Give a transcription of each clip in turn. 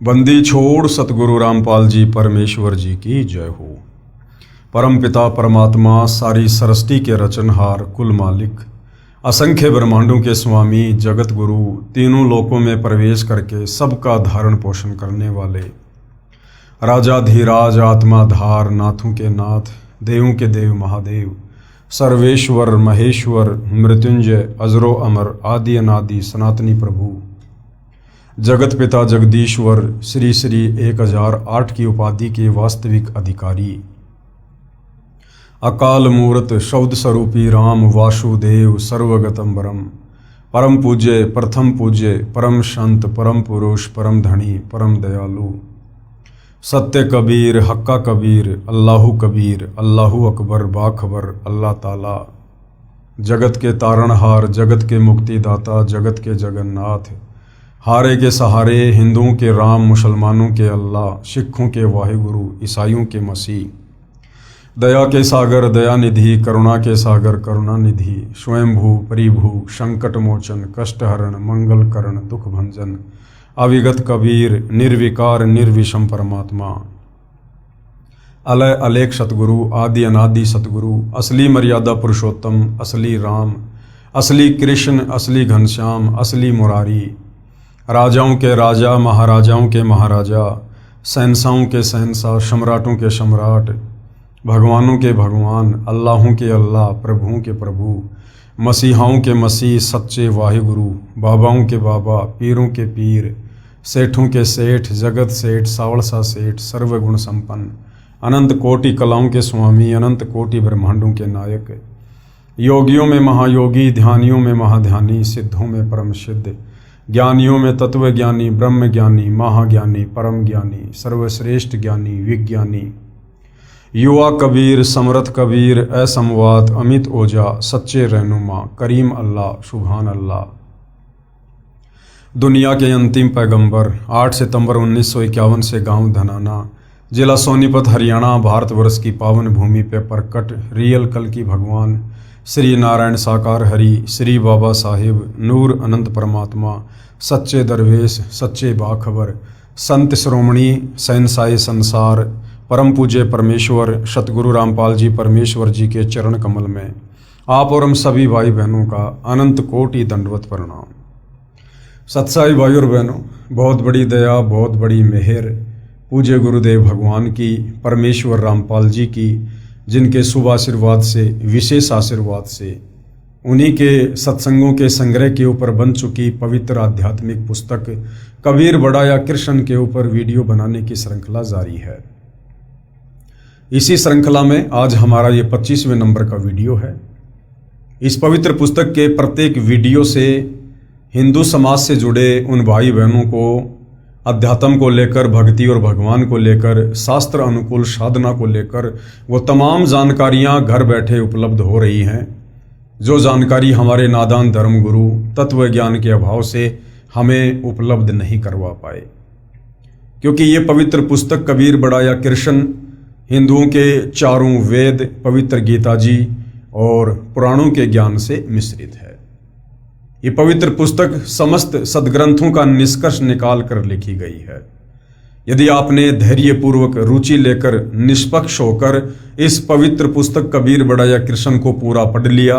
बंदी छोड़ सतगुरु रामपाल जी परमेश्वर जी की जय हो। परम पिता परमात्मा सारी सृष्टि के रचनहार कुल मालिक असंख्य ब्रह्मांडों के स्वामी जगत गुरु तीनों लोकों में प्रवेश करके सबका धारण पोषण करने वाले राजाधीराज आत्माधार नाथों के नाथ देवों के देव महादेव सर्वेश्वर महेश्वर मृत्युंजय अजरो अमर आदि अनादि सनातनी प्रभु जगत पिता जगदीश्वर श्री श्री 1008 की उपाधि के वास्तविक अधिकारी अकाल मूर्त शब्द स्वरूपी राम वासुदेव सर्वगतम बरम परम पूज्य प्रथम पूज्य परम संत परम पुरुष परम धनी परम दयालु सत्य कबीर हक्का कबीर अल्लाहु कबीर अल्लाहु अकबर बाखबर अल्लाह ताला जगत के तारणहार जगत के मुक्तिदाता जगत के जगन्नाथ हारे के सहारे हिंदुओं के राम मुसलमानों के अल्लाह सिखों के वाहिगुरु ईसाइयों के मसीह दया के सागर दया निधि करुणा के सागर करुणा निधि स्वयंभू परिभू संकट मोचन कष्टहरण मंगल करण दुख भंजन अविगत कबीर निर्विकार निर्विषम परमात्मा अलय अलेख सतगुरु आदि अनादि सतगुरु असली मर्यादा पुरुषोत्तम असली राम असली कृष्ण असली घनश्याम असली मुरारी राजाओं के राजा महाराजाओं के महाराजा शहंशाहों के शहंशाह सम्राटों के सम्राट भगवानों के भगवान अल्लाहों के अल्लाह प्रभुओं के प्रभु मसीहाओं के मसीह सच्चे वाहिगुरु बाबाओं के बाबा पीरों के पीर सेठों के सेठ जगत सेठ सावड़सा सेठ सर्वगुण संपन्न अनंत कोटि कलाओं के स्वामी अनंत कोटि ब्रह्मांडों के नायक योगियों में महायोगी ध्यानियों में महाध्यानी सिद्धों में परम सिद्ध ज्ञानियों में तत्व ज्ञानी ब्रह्म ज्ञानी महाज्ञानी परम ज्ञानी सर्वश्रेष्ठ ज्ञानी विज्ञानी युवा कबीर समर्थ कबीर असमवात अमित ओजा सच्चे रहनुमा करीम अल्लाह सुभान अल्लाह दुनिया के अंतिम पैगंबर 8 सितंबर 1951 से गांव धनाना जिला सोनीपत हरियाणा भारतवर्ष की पावन भूमि पे प्रकट रियल कल की भगवान श्री नारायण साकार हरि श्री बाबा साहिब नूर अनंत परमात्मा सच्चे दरवेश सच्चे बाखबर संत श्रोमणी शहंशाह संसार परम पूज्य परमेश्वर सतगुरु रामपाल जी परमेश्वर जी के चरण कमल में आप और हम सभी भाई बहनों का अनंत कोटि दंडवत प्रणाम। सत्साई भाई और बहनों, बहुत बड़ी दया बहुत बड़ी मेहर पूज्य गुरुदेव भगवान की परमेश्वर रामपाल जी की, जिनके शुभ आशीर्वाद से विशेष आशीर्वाद से उन्हीं के सत्संगों के संग्रह के ऊपर बन चुकी पवित्र आध्यात्मिक पुस्तक कबीर बड़ा या कृष्ण के ऊपर वीडियो बनाने की श्रृंखला जारी है। इसी श्रृंखला में आज हमारा ये 25वें नंबर का वीडियो है। इस पवित्र पुस्तक के प्रत्येक वीडियो से हिंदू समाज से जुड़े उन भाई बहनों को अध्यात्म को लेकर भक्ति और भगवान को लेकर शास्त्र अनुकूल साधना को लेकर वो तमाम जानकारियां घर बैठे उपलब्ध हो रही हैं, जो जानकारी हमारे नादान धर्मगुरु तत्व ज्ञान के अभाव से हमें उपलब्ध नहीं करवा पाए। क्योंकि ये पवित्र पुस्तक कबीर बड़ा या कृष्ण हिंदुओं के चारों वेद पवित्र गीता जी और पुराणों के ज्ञान से मिश्रित है। ये पवित्र पुस्तक समस्त सदग्रंथों का निष्कर्ष निकाल कर लिखी गई है। यदि आपने धैर्यपूर्वक रुचि लेकर निष्पक्ष होकर इस पवित्र पुस्तक कबीर बड़ा या कृष्ण को पूरा पढ़ लिया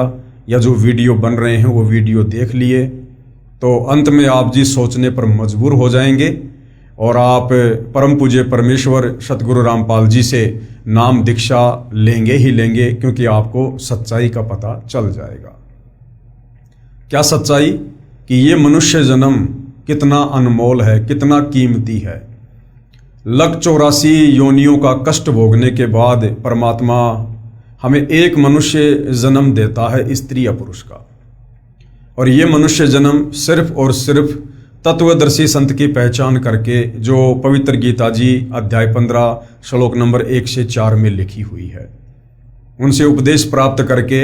या जो वीडियो बन रहे हैं वो वीडियो देख लिए, तो अंत में आप जी सोचने पर मजबूर हो जाएंगे और आप परम पूज्य परमेश्वर सतगुरु रामपाल जी से नाम दीक्षा लेंगे ही लेंगे, क्योंकि आपको सच्चाई का पता चल जाएगा। क्या सच्चाई? कि ये मनुष्य जन्म कितना अनमोल है, कितना कीमती है। 184 योनियों का कष्ट भोगने के बाद परमात्मा हमें एक मनुष्य जन्म देता है, स्त्री या पुरुष का, और ये मनुष्य जन्म सिर्फ और सिर्फ तत्वदर्शी संत की पहचान करके, जो पवित्र गीता जी अध्याय 15 श्लोक नंबर 1 से 4 में लिखी हुई है, उनसे उपदेश प्राप्त करके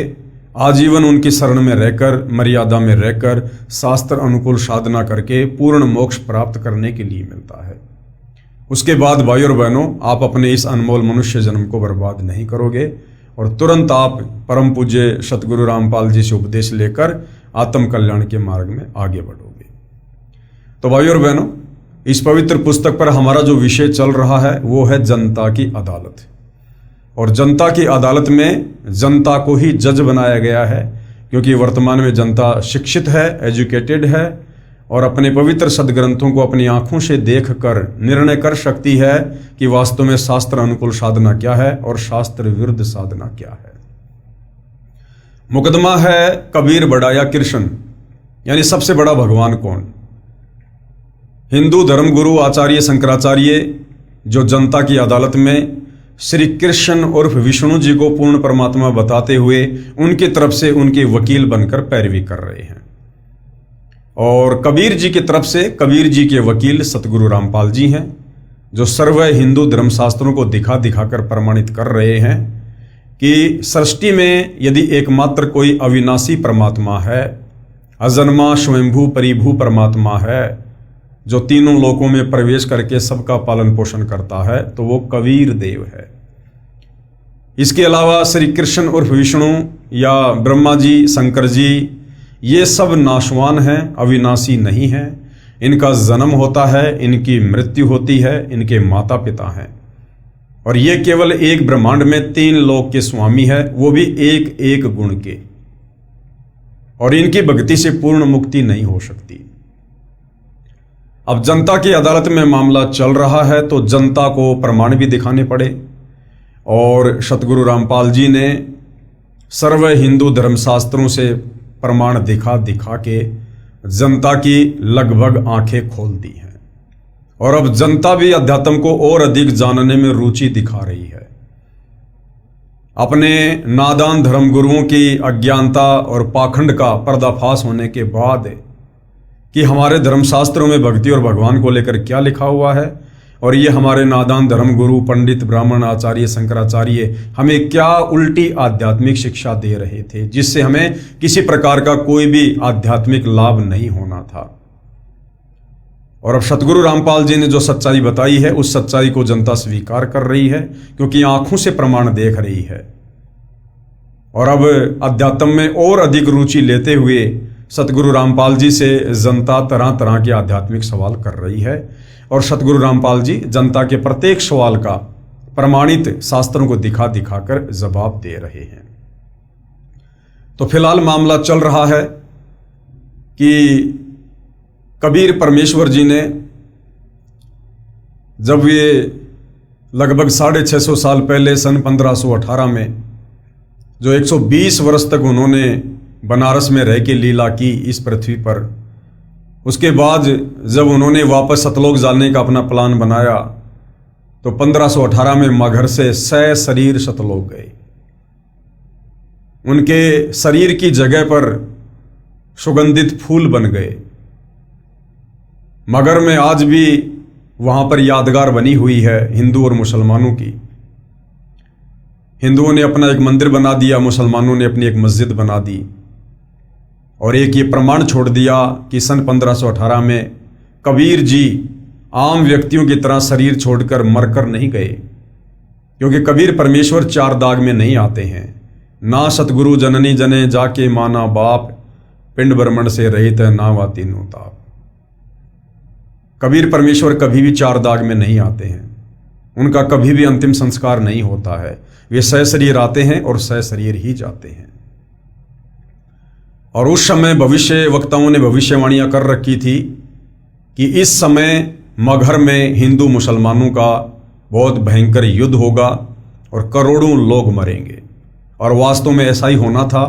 आजीवन उनकी शरण में रहकर मर्यादा में रहकर शास्त्र अनुकूल साधना करके पूर्ण मोक्ष प्राप्त करने के लिए मिलता है। उसके बाद भाई और बहनों, आप अपने इस अनमोल मनुष्य जन्म को बर्बाद नहीं करोगे और तुरंत आप परम पूज्य सतगुरु रामपाल जी से उपदेश लेकर आत्म कल्याण के मार्ग में आगे बढ़ोगे। तो भाई और बहनों, इस पवित्र पुस्तक पर हमारा जो विषय चल रहा है वो है जनता की अदालत। और जनता की अदालत में जनता को ही जज बनाया गया है, क्योंकि वर्तमान में जनता शिक्षित है, एजुकेटेड है और अपने पवित्र सदग्रंथों को अपनी आंखों से देखकर निर्णय कर सकती है कि वास्तव में शास्त्र अनुकूल साधना क्या है और शास्त्र विरुद्ध साधना क्या है। मुकदमा है कबीर बड़ा या कृष्ण, यानी सबसे बड़ा भगवान कौन। हिंदू धर्मगुरु आचार्य शंकराचार्य जो जनता की अदालत में श्री कृष्ण उर्फ विष्णु जी को पूर्ण परमात्मा बताते हुए उनकी तरफ से उनके वकील बनकर पैरवी कर रहे हैं, और कबीर जी की तरफ से कबीर जी के वकील सतगुरु रामपाल जी हैं, जो सर्व हिंदू धर्मशास्त्रों को दिखा दिखाकर प्रमाणित कर रहे हैं कि सृष्टि में यदि एकमात्र कोई अविनाशी परमात्मा है, अजन्मा स्वयंभू परिभू परमात्मा है, जो तीनों लोकों में प्रवेश करके सबका पालन पोषण करता है, तो वो कबीर देव है। इसके अलावा श्री कृष्ण उर्फ विष्णु या ब्रह्मा जी, शंकर जी, ये सब नाशवान हैं, अविनाशी नहीं हैं। इनका जन्म होता है, इनकी मृत्यु होती है, इनके माता पिता हैं, और ये केवल एक ब्रह्मांड में 3 लोक के स्वामी है, वो भी एक एक गुण के, और इनकी भक्ति से पूर्ण मुक्ति नहीं हो सकती। अब जनता की अदालत में मामला चल रहा है तो जनता को प्रमाण भी दिखाने पड़े, और सतगुरु रामपाल जी ने सर्व हिंदू धर्मशास्त्रों से प्रमाण दिखा दिखा के जनता की लगभग आंखें खोल दी हैं, और अब जनता भी अध्यात्म को और अधिक जानने में रुचि दिखा रही है। अपने नादान धर्मगुरुओं की अज्ञानता और पाखंड का पर्दाफाश होने के बाद कि हमारे धर्मशास्त्रों में भक्ति और भगवान को लेकर क्या लिखा हुआ है, और ये हमारे नादान धर्मगुरु पंडित ब्राह्मण आचार्य शंकराचार्य हमें क्या उल्टी आध्यात्मिक शिक्षा दे रहे थे, जिससे हमें किसी प्रकार का कोई भी आध्यात्मिक लाभ नहीं होना था। और अब सतगुरु रामपाल जी ने जो सच्चाई बताई है, उस सच्चाई को जनता स्वीकार कर रही है, क्योंकि आंखों से प्रमाण देख रही है। और अब अध्यात्म में और अधिक रुचि लेते हुए सतगुरु रामपाल जी से जनता तरह तरह के आध्यात्मिक सवाल कर रही है, और सतगुरु रामपाल जी जनता के प्रत्येक सवाल का प्रमाणित शास्त्रों को दिखा दिखाकर जवाब दे रहे हैं। तो फिलहाल मामला चल रहा है कि कबीर परमेश्वर जी ने जब ये लगभग 650 साल पहले सन 1518 में जो 120 वर्ष तक उन्होंने बनारस में रह के लीला की इस पृथ्वी पर, उसके बाद जब उन्होंने वापस सतलोक जाने का अपना प्लान बनाया तो 1518 में मगहर से सशरीर सतलोक गए। उनके शरीर की जगह पर सुगंधित फूल बन गए। मगहर में आज भी वहां पर यादगार बनी हुई है हिंदू और मुसलमानों की। हिंदुओं ने अपना एक मंदिर बना दिया, मुसलमानों ने अपनी एक मस्जिद बना दी, और एक ये प्रमाण छोड़ दिया कि सन 1518 में कबीर जी आम व्यक्तियों की तरह शरीर छोड़कर मरकर नहीं गए, क्योंकि कबीर परमेश्वर 4 दाग में नहीं आते हैं। ना सतगुरु जननी जने जाके माना बाप, पिंड ब्रह्मण से रहित ना वा तीनों ताप। कबीर परमेश्वर कभी भी 4 दाग में नहीं आते हैं, उनका कभी भी अंतिम संस्कार नहीं होता है। वे सशरीर आते हैं और सशरीर ही जाते हैं। और उस समय भविष्य वक्ताओं ने भविष्यवाणियां कर रखी थी कि इस समय मगहर में हिंदू मुसलमानों का बहुत भयंकर युद्ध होगा और करोड़ों लोग मरेंगे, और वास्तव में ऐसा ही होना था।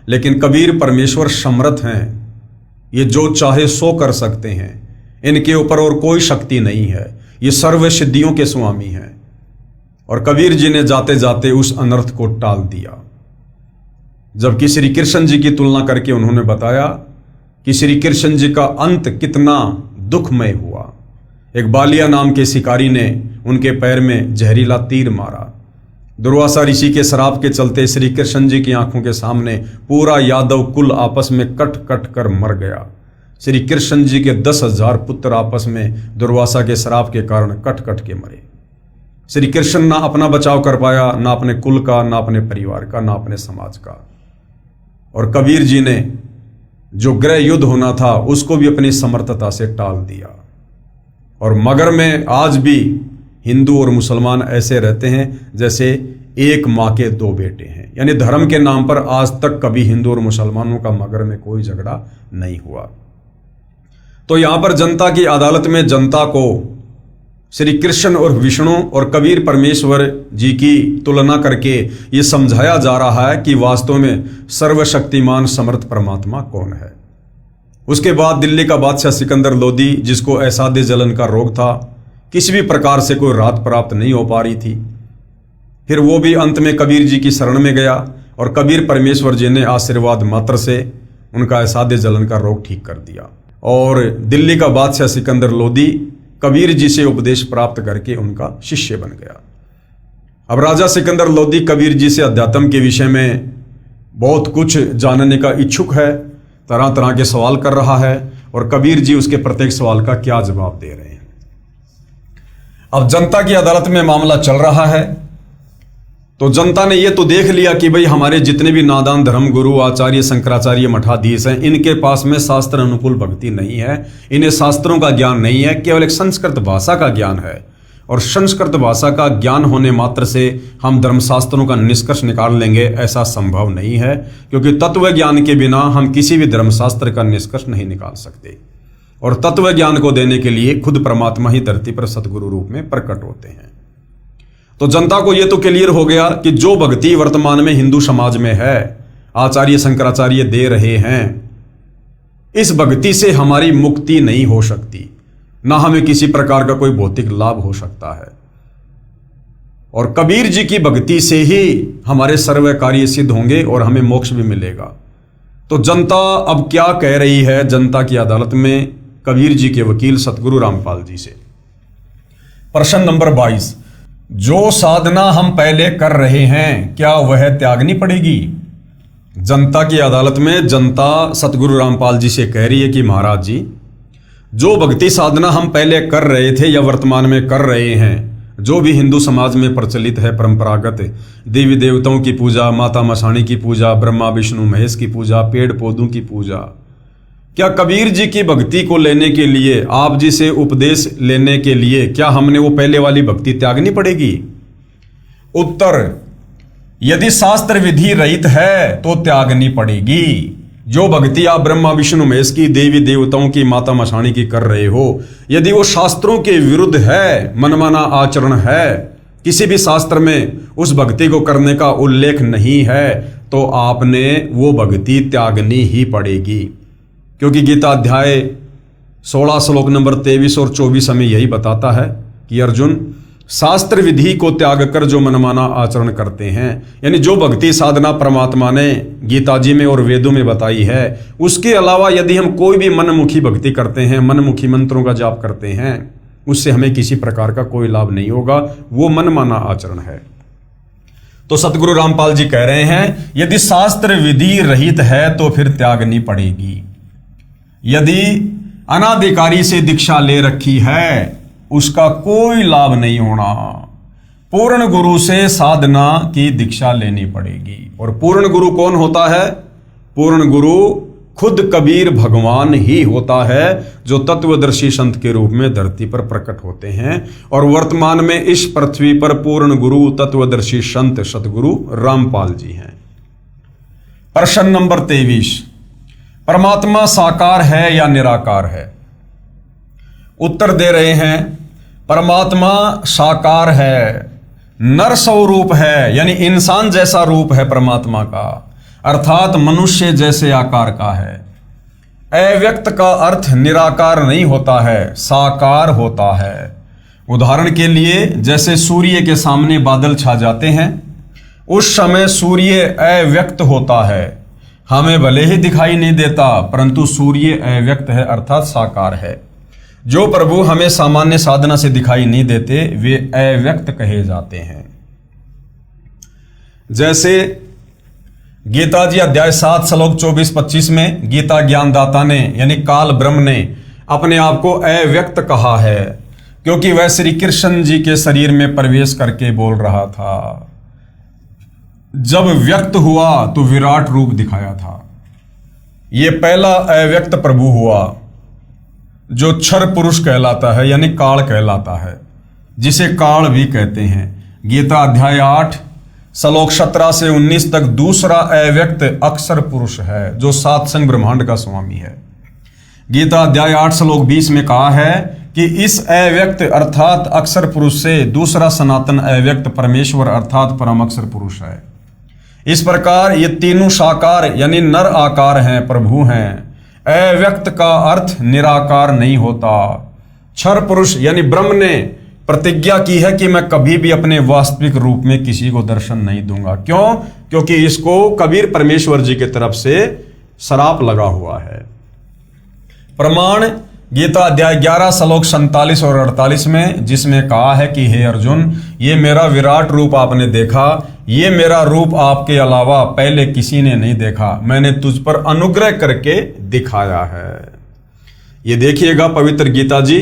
लेकिन कबीर परमेश्वर समर्थ हैं, ये जो चाहे सो कर सकते हैं, इनके ऊपर और कोई शक्ति नहीं है, ये सर्व सिद्धियों के स्वामी हैं। और कबीर जी ने जाते जाते उस अनर्थ को टाल दिया, जबकि श्री कृष्ण जी की तुलना करके उन्होंने बताया कि श्री कृष्ण जी का अंत कितना दुखमय हुआ। एक बालिया नाम के शिकारी ने उनके पैर में जहरीला तीर मारा। दुर्वासा ऋषि के श्राप के चलते श्री कृष्ण जी की आंखों के सामने पूरा यादव कुल आपस में कट कट कर मर गया। श्री कृष्ण जी के 10,000 पुत्र आपस में दुर्वासा के श्राप के कारण कट कट के मरे। श्री कृष्ण ना अपना बचाव कर पाया, ना अपने कुल का, ना अपने परिवार का, ना अपने समाज का। और कबीर जी ने जो गृह युद्ध होना था उसको भी अपनी समर्थता से टाल दिया। और मगर में आज भी हिंदू और मुसलमान ऐसे रहते हैं जैसे एक माँ के दो बेटे हैं। यानी धर्म के नाम पर आज तक कभी हिंदू और मुसलमानों का मगर में कोई झगड़ा नहीं हुआ। तो यहां पर जनता की अदालत में जनता को श्री कृष्ण और विष्णु और कबीर परमेश्वर जी की तुलना करके ये समझाया जा रहा है कि वास्तव में सर्वशक्तिमान समर्थ परमात्मा कौन है। उसके बाद दिल्ली का बादशाह सिकंदर लोदी, जिसको ऐसादे जलन का रोग था, किसी भी प्रकार से कोई राहत प्राप्त नहीं हो पा रही थी, फिर वो भी अंत में कबीर जी की शरण में गया और कबीर परमेश्वर जी ने आशीर्वाद मात्र से उनका ऐसादे जलन का रोग ठीक कर दिया। और दिल्ली का बादशाह सिकंदर लोदी कबीर जी से उपदेश प्राप्त करके उनका शिष्य बन गया। अब राजा सिकंदर लोदी कबीर जी से अध्यात्म के विषय में बहुत कुछ जानने का इच्छुक है, तरह तरह के सवाल कर रहा है और कबीर जी उसके प्रत्येक सवाल का क्या जवाब दे रहे हैं। अब जनता की अदालत में मामला चल रहा है तो जनता ने ये तो देख लिया कि भाई हमारे जितने भी नादान धर्म गुरु आचार्य शंकराचार्य मठाधीश हैं, इनके पास में शास्त्र अनुकूल भक्ति नहीं है, इन्हें शास्त्रों का ज्ञान नहीं है, केवल एक संस्कृत भाषा का ज्ञान है। और संस्कृत भाषा का ज्ञान होने मात्र से हम धर्मशास्त्रों का निष्कर्ष निकाल लेंगे, ऐसा संभव नहीं है, क्योंकि तत्व ज्ञान के बिना हम किसी भी धर्मशास्त्र का निष्कर्ष नहीं निकाल सकते। और तत्व ज्ञान को देने के लिए खुद परमात्मा ही धरती पर सतगुरु रूप में प्रकट होते हैं। तो जनता को यह तो क्लियर हो गया कि जो भक्ति वर्तमान में हिंदू समाज में है, आचार्य शंकराचार्य दे रहे हैं, इस भक्ति से हमारी मुक्ति नहीं हो सकती, ना हमें किसी प्रकार का कोई भौतिक लाभ हो सकता है। और कबीर जी की भक्ति से ही हमारे सर्व कार्य सिद्ध होंगे और हमें मोक्ष भी मिलेगा। तो जनता अब क्या कह रही है जनता की अदालत में कबीर जी के वकील सतगुरु रामपाल जी से। प्रश्न नंबर 22, जो साधना हम पहले कर रहे हैं क्या वह त्यागनी पड़ेगी? जनता की अदालत में जनता सतगुरु रामपाल जी से कह रही है कि महाराज जी, जो भक्ति साधना हम पहले कर रहे थे या वर्तमान में कर रहे हैं, जो भी हिंदू समाज में प्रचलित है परंपरागत देवी देवताओं की पूजा, माता मसाणी की पूजा, ब्रह्मा विष्णु महेश की पूजा, पेड़ पौधों की पूजा, क्या कबीर जी की भक्ति को लेने के लिए, आप जी से उपदेश लेने के लिए क्या हमने वो पहले वाली भक्ति त्यागनी पड़ेगी? उत्तर, यदि शास्त्र विधि रहित है तो त्यागनी पड़ेगी। जो भक्ति आप ब्रह्मा विष्णु महेश की, देवी देवताओं की, माता मसाणी की कर रहे हो, यदि वो शास्त्रों के विरुद्ध है, मनमाना आचरण है, किसी भी शास्त्र में उस भक्ति को करने का उल्लेख नहीं है, तो आपने वो भक्ति त्यागनी ही पड़ेगी। क्योंकि गीता अध्याय 16 श्लोक नंबर 23 और 24 हमें यही बताता है कि अर्जुन, शास्त्र विधि को त्याग कर जो मनमाना आचरण करते हैं, यानी जो भक्ति साधना परमात्मा ने गीता जी में और वेदों में बताई है, उसके अलावा यदि हम कोई भी मनमुखी भक्ति करते हैं, मनमुखी मंत्रों का जाप करते हैं, उससे हमें किसी प्रकार का कोई लाभ नहीं होगा, वो मनमाना आचरण है। तो सतगुरु रामपाल जी कह रहे हैं, यदि शास्त्र विधि रहित है तो फिर त्यागनी पड़ेगी। यदि अनाधिकारी से दीक्षा ले रखी है, उसका कोई लाभ नहीं होना, पूर्ण गुरु से साधना की दीक्षा लेनी पड़ेगी। और पूर्ण गुरु कौन होता है? पूर्ण गुरु खुद कबीर भगवान ही होता है, जो तत्वदर्शी संत के रूप में धरती पर प्रकट होते हैं। और वर्तमान में इस पृथ्वी पर पूर्ण गुरु तत्वदर्शी संत सतगुरु रामपाल जी हैं। प्रश्न नंबर 23, परमात्मा साकार है या निराकार है? उत्तर दे रहे हैं, परमात्मा साकार है, नर स्वरूप है, यानी इंसान जैसा रूप है परमात्मा का, अर्थात मनुष्य जैसे आकार का है। अव्यक्त का अर्थ निराकार नहीं होता है, साकार होता है। उदाहरण के लिए, जैसे सूर्य के सामने बादल छा जाते हैं, उस समय सूर्य अव्यक्त होता है, हमें भले ही दिखाई नहीं देता, परंतु सूर्य अव्यक्त है अर्थात साकार है। जो प्रभु हमें सामान्य साधना से दिखाई नहीं देते, वे अव्यक्त कहे जाते हैं। जैसे गीता जी अध्याय 7 श्लोक 24-25 में गीता ज्ञानदाता ने यानी काल ब्रह्म ने अपने आप को अव्यक्त कहा है, क्योंकि वह श्री कृष्ण जी के शरीर में प्रवेश करके बोल रहा था। जब व्यक्त हुआ तो विराट रूप दिखाया था। यह पहला अव्यक्त प्रभु हुआ। जो क्षर पुरुष कहलाता है यानी काल कहलाता है, जिसे काल भी कहते हैं। गीता अध्याय 8 श्लोक 17 से 19 तक दूसरा अव्यक्त अक्षर पुरुष है जो सात संग ब्रह्मांड का स्वामी है। गीता अध्याय 8 श्लोक 20 में कहा है कि इस अव्यक्त अर्थात अक्षर पुरुष से दूसरा सनातन अव्यक्त परमेश्वर अर्थात परम अक्षर पुरुष है। इस प्रकार ये तीनों साकार यानी नर आकार हैं, प्रभु हैं। अव्यक्त का अर्थ निराकार नहीं होता। क्षर पुरुष यानी ब्रह्म ने प्रतिज्ञा की है कि मैं कभी भी अपने वास्तविक रूप में किसी को दर्शन नहीं दूंगा। क्यों? क्योंकि इसको कबीर परमेश्वर जी की तरफ से श्राप लगा हुआ है। प्रमाण गीता अध्याय 11 श्लोक 47 और 48 में, जिसमें कहा है कि हे अर्जुन, ये मेरा विराट रूप आपने देखा, ये मेरा रूप आपके अलावा पहले किसी ने नहीं देखा, मैंने तुझ पर अनुग्रह करके दिखाया है। ये देखिएगा पवित्र गीता जी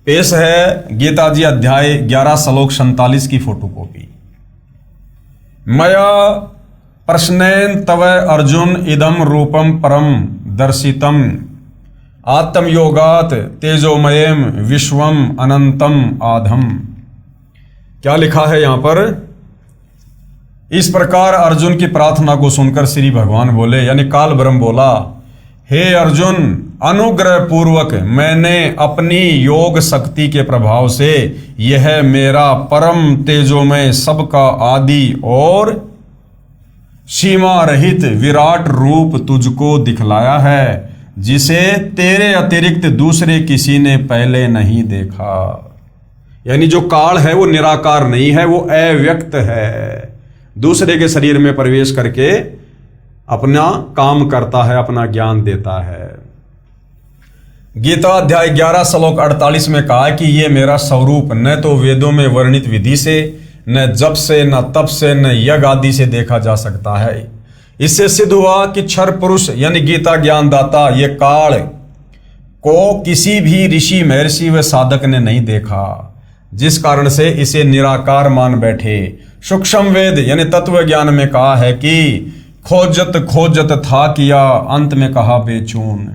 पेश है। गीता जी अध्याय 11 श्लोक 47 की फोटोकॉपी। मया प्रश्नेन तव अर्जुन इदम रूपम परम दर्शितम आत्मयोगात तेजोमयम विश्वम अनंतम आधम। क्या लिखा है यहां पर? इस प्रकार अर्जुन की प्रार्थना को सुनकर श्री भगवान बोले यानी काल ब्रह्म बोला, हे अर्जुन, अनुग्रह पूर्वक मैंने अपनी योग शक्ति के प्रभाव से यह मेरा परम तेजोमय सबका आदि और सीमा रहित विराट रूप तुझको दिखलाया है, जिसे तेरे अतिरिक्त दूसरे किसी ने पहले नहीं देखा। यानी जो काल है वो निराकार नहीं है, वो अव्यक्त है, दूसरे के शरीर में प्रवेश करके अपना काम करता है, अपना ज्ञान देता है। गीता अध्याय 11 श्लोक 48 में कहा कि ये मेरा स्वरूप न तो वेदों में वर्णित विधि से, न जप से, न तप से, न यज्ञ आदि से देखा जा सकता है। इससे सिद्ध हुआ कि क्षर पुरुष यानी गीता ज्ञानदाता ये काल को किसी भी ऋषि, महर्षि व साधक ने नहीं देखा, जिस कारण से इसे निराकार मान बैठे। सूक्ष्म वेद यानी तत्व ज्ञान में कहा है कि खोजत खोजत था किया, अंत में कहा बेचून,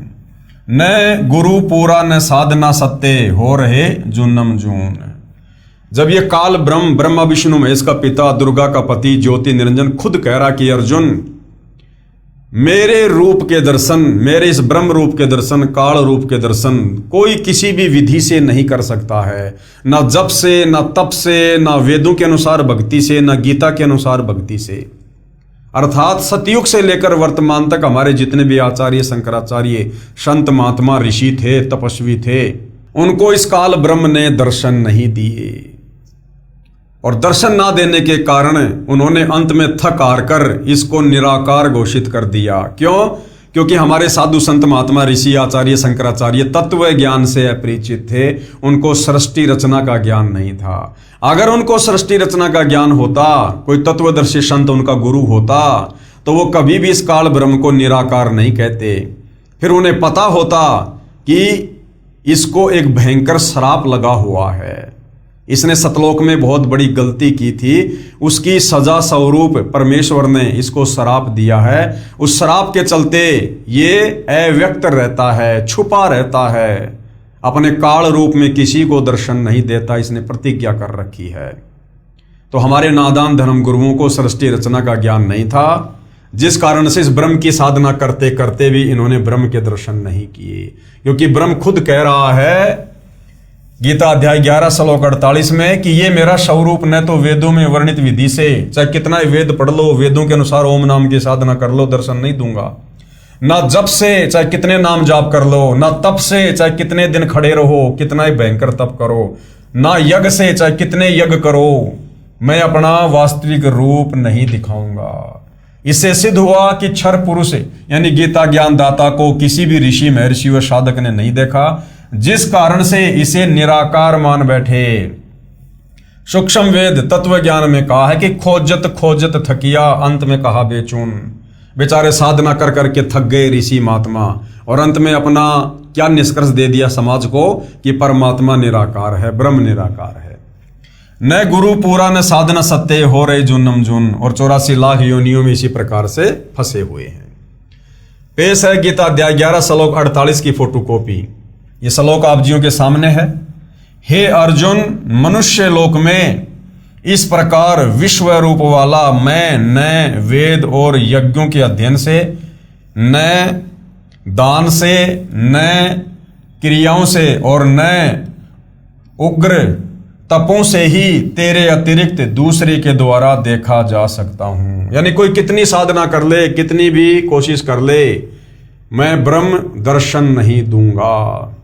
न गुरु पूरा न साधना सत्य, हो रहे जूनम जून। जब ये काल ब्रह्म, ब्रह्मा विष्णु महेश का पिता, दुर्गा का पति, ज्योति निरंजन खुद कह रहा कि अर्जुन, मेरे रूप के दर्शन, मेरे इस ब्रह्म रूप के दर्शन, काल रूप के दर्शन कोई किसी भी विधि से नहीं कर सकता है, ना जप से, ना तप से, ना वेदों के अनुसार भक्ति से, ना गीता के अनुसार भक्ति से। अर्थात सतयुग से लेकर वर्तमान तक हमारे जितने भी आचार्य, शंकराचार्य, संत, महात्मा, ऋषि थे, तपस्वी थे, उनको इस काल ब्रह्म ने दर्शन नहीं दिए। और दर्शन ना देने के कारण उन्होंने अंत में थक हार कर इसको निराकार घोषित कर दिया। क्यों? क्योंकि हमारे साधु संत, महात्मा, ऋषि, आचार्य, शंकराचार्य तत्व ज्ञान से अपरिचित थे, उनको सृष्टि रचना का ज्ञान नहीं था। अगर उनको सृष्टि रचना का ज्ञान होता, कोई तत्वदर्शी संत उनका गुरु होता, तो वो कभी भी इस काल ब्रह्म को निराकार नहीं कहते। फिर उन्हें पता होता कि इसको एक भयंकर श्राप लगा हुआ है, इसने सतलोक में बहुत बड़ी गलती की थी, उसकी सजा स्वरूप परमेश्वर ने इसको श्राप दिया है। उस श्राप के चलते ये अव्यक्त रहता है, छुपा रहता है, अपने काल रूप में किसी को दर्शन नहीं देता, इसने प्रतिज्ञा कर रखी है। तो हमारे नादान धर्म गुरुओं को सृष्टि रचना का ज्ञान नहीं था, जिस कारण से इस ब्रह्म की साधना करते करते भी इन्होंने ब्रह्म के दर्शन नहीं किए। क्योंकि ब्रह्म खुद कह रहा है गीता अध्याय 11 श्लोक 48 में कि ये मेरा स्वरूप न तो वेदों में वर्णित विधि से, चाहे कितना ही वेद पढ़ लो, वेदों के अनुसार ओम नाम की साधना कर लो, दर्शन नहीं दूंगा। ना जप से, चाहे कितने नाम जाप कर लो, ना तप से, चाहे कितने दिन खड़े रहो, कितना ही भयंकर तप करो, ना यज्ञ से, चाहे कितने यज्ञ करो, मैं अपना वास्तविक रूप नहीं दिखाऊंगा। इससे सिद्ध हुआ कि क्षर पुरुष यानी गीता ज्ञानदाता को किसी भी ऋषि, महर्षि व साधक ने नहीं देखा, जिस कारण से इसे निराकार मान बैठे। सूक्ष्म वेद तत्व ज्ञान में कहा है कि खोजत खोजत थकिया, अंत में कहा बेचून। बेचारे साधना कर करके थक गए ऋषि महात्मा, और अंत में अपना क्या निष्कर्ष दे दिया समाज को कि परमात्मा निराकार है, ब्रह्म निराकार है। न गुरु पूरा न साधना सत्य, हो रहे जूनम जून, और 84 लाख योनियों में इसी प्रकार से फंसे हुए हैं। पेश है गीता अध्याय 11 श्लोक 48 की फोटोकॉपी। ये श्लोक आप जियों के सामने है। हे अर्जुन, मनुष्य लोक में इस प्रकार विश्व रूप वाला मैं न वेद और यज्ञों के अध्ययन से, न दान से, न क्रियाओं से और न उग्र तपों से ही तेरे अतिरिक्त दूसरे के द्वारा देखा जा सकता हूं। यानी कोई कितनी साधना कर ले, कितनी भी कोशिश कर ले, मैं ब्रह्म दर्शन नहीं दूंगा।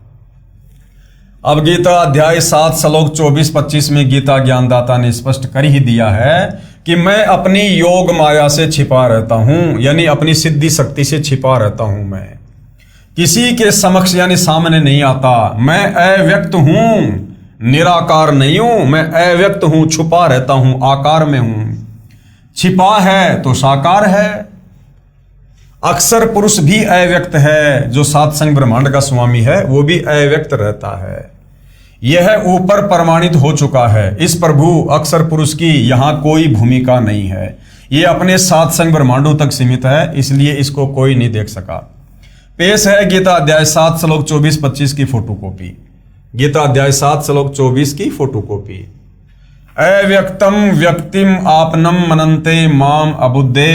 अब गीता अध्याय 7 श्लोक 24-25 में गीता ज्ञानदाता ने स्पष्ट कर ही दिया है कि मैं अपनी योग माया से छिपा रहता हूं, यानी अपनी सिद्धि शक्ति से छिपा रहता हूं। मैं किसी के समक्ष यानी सामने नहीं आता। मैं अव्यक्त हूं, निराकार नहीं हूं। मैं अव्यक्त हूं, छुपा रहता हूं, आकार में हूं। छिपा है तो साकार है। अक्षर पुरुष भी अव्यक्त है। जो सात संग ब्रह्मांड का स्वामी है वो भी अव्यक्त रहता है। यह ऊपर प्रमाणित हो चुका है। इस प्रभु अक्षर पुरुष की यहां कोई भूमिका नहीं है। ये अपने सात संग ब्रह्मांडों तक सीमित है, इसलिए इसको कोई नहीं देख सका। पेश है गीता अध्याय 7 श्लोक 24-25 की फोटोकॉपी। गीता अध्याय 7 श्लोक 24 की फोटोकॉपी। अव्यक्तम व्यक्तिम आपनम मनन्ते माम अबुद्धे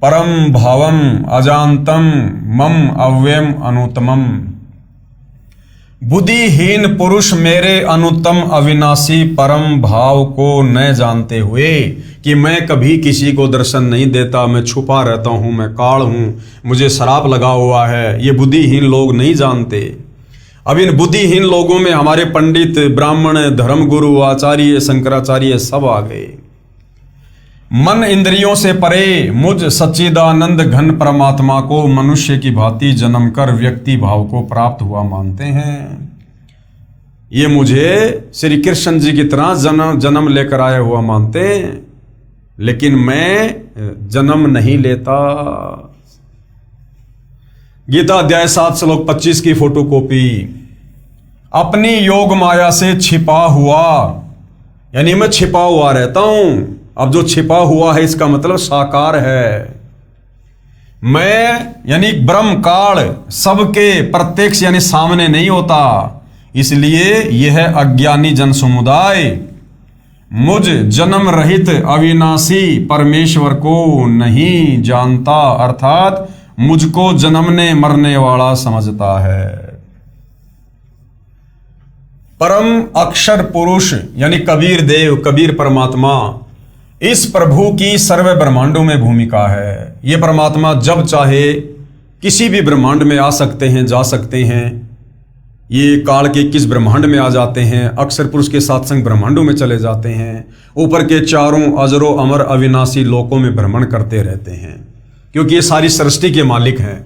परम भावम अजानतम मम अव्ययम अनुत्तमम। बुद्धिहीन पुरुष मेरे अनुत्तम अविनाशी परम भाव को न जानते हुए कि मैं कभी किसी को दर्शन नहीं देता, मैं छुपा रहता हूं, मैं काल हूं, मुझे श्राप लगा हुआ है, ये बुद्धिहीन लोग नहीं जानते। अब इन बुद्धिहीन लोगों में हमारे पंडित, ब्राह्मण, धर्मगुरु, आचार्य, शंकराचार्य सब आ गए। मन इंद्रियों से परे मुझ सच्चिदानंद घन परमात्मा को मनुष्य की भांति जन्म कर व्यक्ति भाव को प्राप्त हुआ मानते हैं। ये मुझे श्री कृष्ण जी की तरह जन्म लेकर आया हुआ मानते हैं, लेकिन मैं जन्म नहीं लेता। गीता अध्याय 7 श्लोक 25 की फोटोकॉपी। अपनी योग माया से छिपा हुआ, यानी मैं छिपा हुआ रहता हूं। अब जो छिपा हुआ है इसका मतलब साकार है। मैं यानी ब्रह्म काल सबके प्रत्यक्ष यानी सामने नहीं होता, इसलिए यह अज्ञानी जन समुदाय मुझ जन्म रहित अविनाशी परमेश्वर को नहीं जानता, अर्थात मुझको जन्मने मरने वाला समझता है। परम अक्षर पुरुष यानी कबीर देव, कबीर परमात्मा, इस प्रभु की सर्व ब्रह्मांडों में भूमिका है। ये परमात्मा जब चाहे किसी भी ब्रह्मांड में आ सकते हैं, जा सकते हैं। ये काल के किस ब्रह्मांड में आ जाते हैं, अक्षर पुरुष के साथ संग ब्रह्मांडों में चले जाते हैं। ऊपर के चारों अजरो अमर अविनाशी लोकों में भ्रमण करते रहते हैं, क्योंकि ये सारी सृष्टि के मालिक हैं।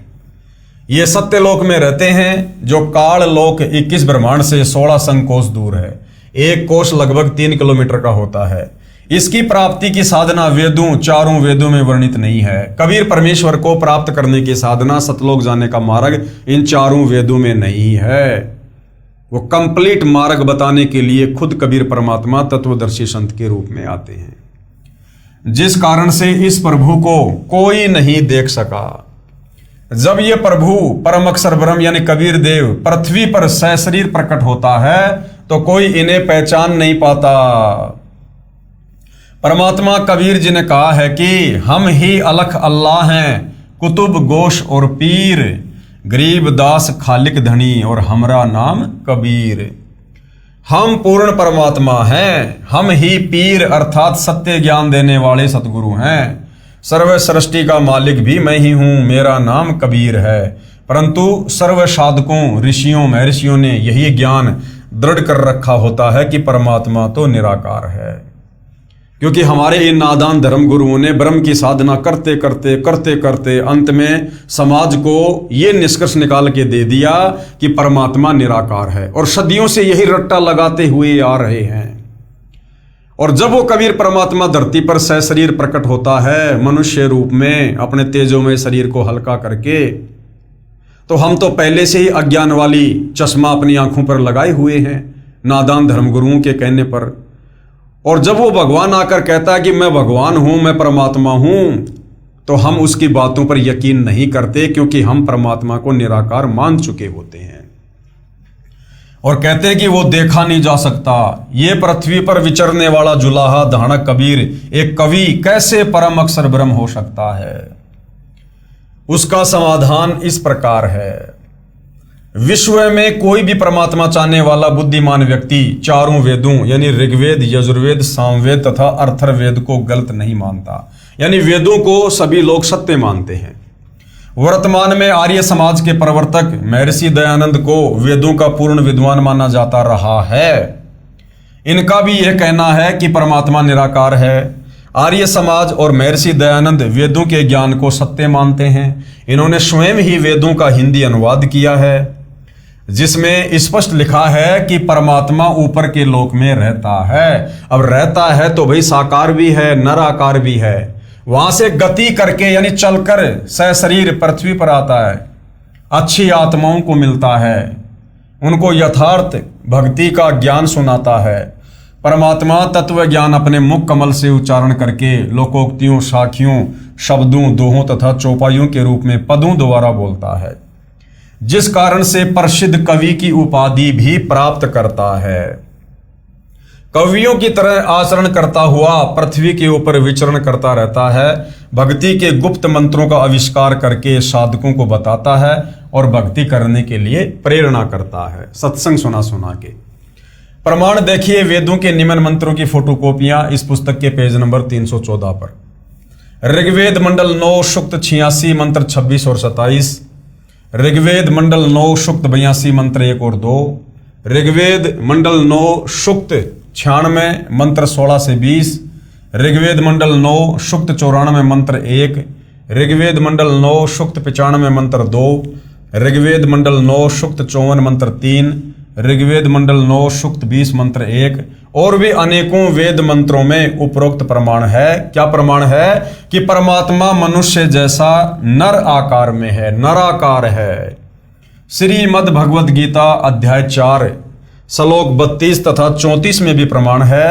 ये सत्य लोक में रहते हैं, जो काल लोक 21 ब्रह्मांड से 16 संकोश दूर है। एक कोश लगभग 3 किलोमीटर का होता है। इसकी प्राप्ति की साधना वेदों, चारों वेदों में वर्णित नहीं है। कबीर परमेश्वर को प्राप्त करने की साधना, सतलोक जाने का मार्ग इन चारों वेदों में नहीं है। वो कंप्लीट मार्ग बताने के लिए खुद कबीर परमात्मा तत्वदर्शी संत के रूप में आते हैं, जिस कारण से इस प्रभु को कोई नहीं देख सका। जब ये प्रभु परम अक्षर ब्रह्म यानी कबीर देव पृथ्वी पर सशरीर प्रकट होता है तो कोई इन्हें पहचान नहीं पाता। परमात्मा कबीर जी ने कहा है कि हम ही अलख अल्लाह हैं, कुतुब गोश और पीर, गरीब दास खालिक धनी और हमरा नाम कबीर। हम पूर्ण परमात्मा हैं, हम ही पीर अर्थात सत्य ज्ञान देने वाले सतगुरु हैं। सर्व सृष्टि का मालिक भी मैं ही हूं, मेरा नाम कबीर है। परंतु सर्व साधकों, ऋषियों, महर्षियों ने यही ज्ञान दृढ़ कर रखा होता है कि परमात्मा तो निराकार है, क्योंकि हमारे इन नादान धर्म गुरुओं ने ब्रह्म की साधना करते करते अंत में समाज को ये निष्कर्ष निकाल के दे दिया कि परमात्मा निराकार है, और सदियों से यही रट्टा लगाते हुए आ रहे हैं। और जब वो कबीर परमात्मा धरती पर सशरीर प्रकट होता है मनुष्य रूप में अपने तेजोमय शरीर को हल्का करके, तो हम तो पहले से ही अज्ञान वाली चश्मा अपनी आंखों पर लगाए हुए हैं नादान धर्मगुरुओं के कहने पर। और जब वो भगवान आकर कहता है कि मैं भगवान हूं, मैं परमात्मा हूं, तो हम उसकी बातों पर यकीन नहीं करते, क्योंकि हम परमात्मा को निराकार मान चुके होते हैं। और कहते हैं कि वो देखा नहीं जा सकता। ये पृथ्वी पर विचरने वाला जुलाहा धानक कबीर एक कवि कैसे परम अक्षर ब्रह्म हो सकता है? उसका समाधान इस प्रकार है। विश्व में कोई भी परमात्मा चाहने वाला बुद्धिमान व्यक्ति चारों वेदों यानी ऋग्वेद, यजुर्वेद, सामवेद तथा अथर्ववेद को गलत नहीं मानता। यानी वेदों को सभी लोग सत्य मानते हैं। वर्तमान में आर्य समाज के प्रवर्तक महर्षि दयानंद को वेदों का पूर्ण विद्वान माना जाता रहा है। इनका भी यह कहना है कि परमात्मा निराकार है। आर्य समाज और महर्षि दयानंद वेदों के ज्ञान को सत्य मानते हैं। इन्होंने स्वयं ही वेदों का हिंदी अनुवाद किया है, जिसमें स्पष्ट लिखा है कि परमात्मा ऊपर के लोक में रहता है। अब रहता है तो भाई साकार भी है, नराकार भी है। वहां से गति करके यानी चलकर सशरीर पृथ्वी पर आता है। अच्छी आत्माओं को मिलता है, उनको यथार्थ भक्ति का ज्ञान सुनाता है। परमात्मा तत्व ज्ञान अपने मुख कमल से उच्चारण करके लोकोक्तियों, साखियों, शब्दों, दोहों तथा चौपाइयों के रूप में पदों द्वारा बोलता है, जिस कारण से प्रसिद्ध कवि की उपाधि भी प्राप्त करता है। कवियों की तरह आचरण करता हुआ पृथ्वी के ऊपर विचरण करता रहता है। भक्ति के गुप्त मंत्रों का आविष्कार करके साधकों को बताता है और भक्ति करने के लिए प्रेरणा करता है, सत्संग सुना सुना के। प्रमाण देखिए वेदों के निम्न मंत्रों की फोटोकॉपियां इस पुस्तक के पेज नंबर 314 पर। ऋग्वेद मंडल 9 सूक्त 86 मंत्र 26 और 27। ऋग्वेद मंडल 9 सूक्त 82 मंत्र 1 और 2। ऋग्वेद मंडल 9 सूक्त 96 मंत्र 16 से 20। ऋग्वेद मंडल 9 सूक्त 94 मंत्र 1। ऋग्वेद मंडल 9 सूक्त 95 मंत्र 2। ऋग्वेद मंडल 9 सूक्त 54 मंत्र 3। ऋग्वेद मंडल 9 सूक्त 20 मंत्र 1। और भी अनेकों वेद मंत्रों में उपरोक्त प्रमाण है। क्या प्रमाण है? कि परमात्मा मनुष्य जैसा नर आकार में है, नराकार है। श्रीमद् भगवद गीता अध्याय 4 श्लोक 32 तथा 34 में भी प्रमाण है।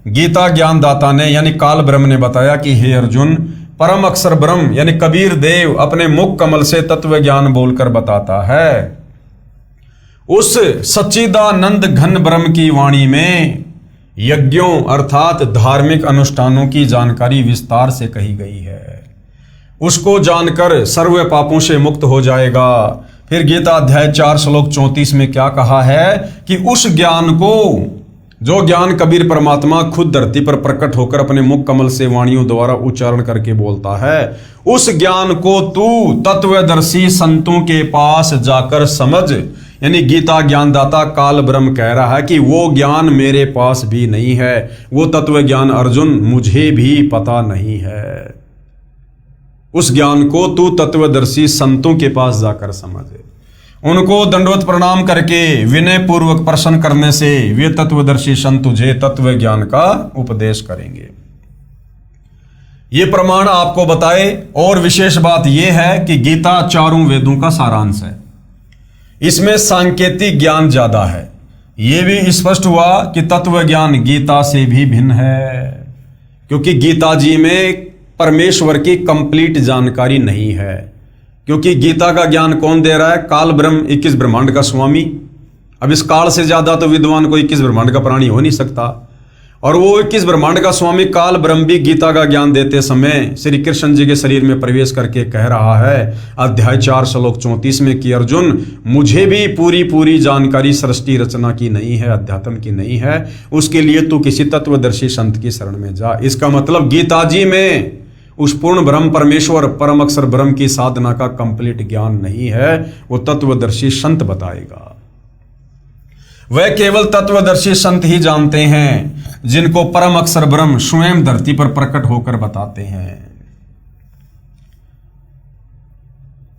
गीता ज्ञानदाता ने यानी काल ब्रह्म ने बताया कि हे अर्जुन, परम अक्षर ब्रह्म यानी कबीर देव अपने मुख कमल से तत्व ज्ञान बोलकर बताता है। उस सच्चिदानंद घन ब्रह्म की वाणी में यज्ञों अर्थात धार्मिक अनुष्ठानों की जानकारी विस्तार से कही गई है। उसको जानकर सर्व पापों से मुक्त हो जाएगा। फिर गीता अध्याय 4 श्लोक 34 में क्या कहा है कि उस ज्ञान को, जो ज्ञान कबीर परमात्मा खुद धरती पर प्रकट होकर अपने मुख कमल से वाणियों द्वारा उच्चारण करके बोलता है, उस ज्ञान को तू तत्वदर्शी संतों के पास जाकर समझ। यानी गीता ज्ञानदाता काल ब्रह्म कह रहा है कि वो ज्ञान मेरे पास भी नहीं है, वो तत्व ज्ञान अर्जुन मुझे भी पता नहीं है। उस ज्ञान को तू तत्वदर्शी संतों के पास जाकर समझ। उनको दंडवत प्रणाम करके विनय पूर्वक प्रश्न करने से वे तत्वदर्शी संत तुझे तत्व ज्ञान का उपदेश करेंगे। ये प्रमाण आपको बताए। और विशेष बात यह है कि गीता चारों वेदों का सारांश है। इसमें सांकेतिक ज्ञान ज्यादा है। यह भी स्पष्ट हुआ कि तत्व ज्ञान गीता से भी भिन्न है, क्योंकि गीता जी में परमेश्वर की कंप्लीट जानकारी नहीं है। क्योंकि गीता का ज्ञान कौन दे रहा है? काल ब्रह्म, 21 ब्रह्मांड का स्वामी। अब इस काल से ज्यादा तो विद्वान कोई 21 ब्रह्मांड का प्राणी हो नहीं सकता। और वो 21 ब्रह्मांड का स्वामी काल ब्रह्म भी गीता का ज्ञान देते समय श्री कृष्ण जी के शरीर में प्रवेश करके कह रहा है अध्याय 4 श्लोक 34 में कि अर्जुन, मुझे भी पूरी जानकारी सृष्टि रचना की नहीं है, अध्यात्म की नहीं है। उसके लिए तू किसी तत्वदर्शी संत की शरण में जा। इसका मतलब गीता जी में उस पूर्ण ब्रह्म परमेश्वर परम अक्षर ब्रह्म की साधना का कंप्लीट ज्ञान नहीं है। वो तत्वदर्शी संत बताएगा। वह केवल तत्वदर्शी संत ही जानते हैं, जिनको परम अक्षर ब्रह्म स्वयं धरती पर प्रकट होकर बताते हैं।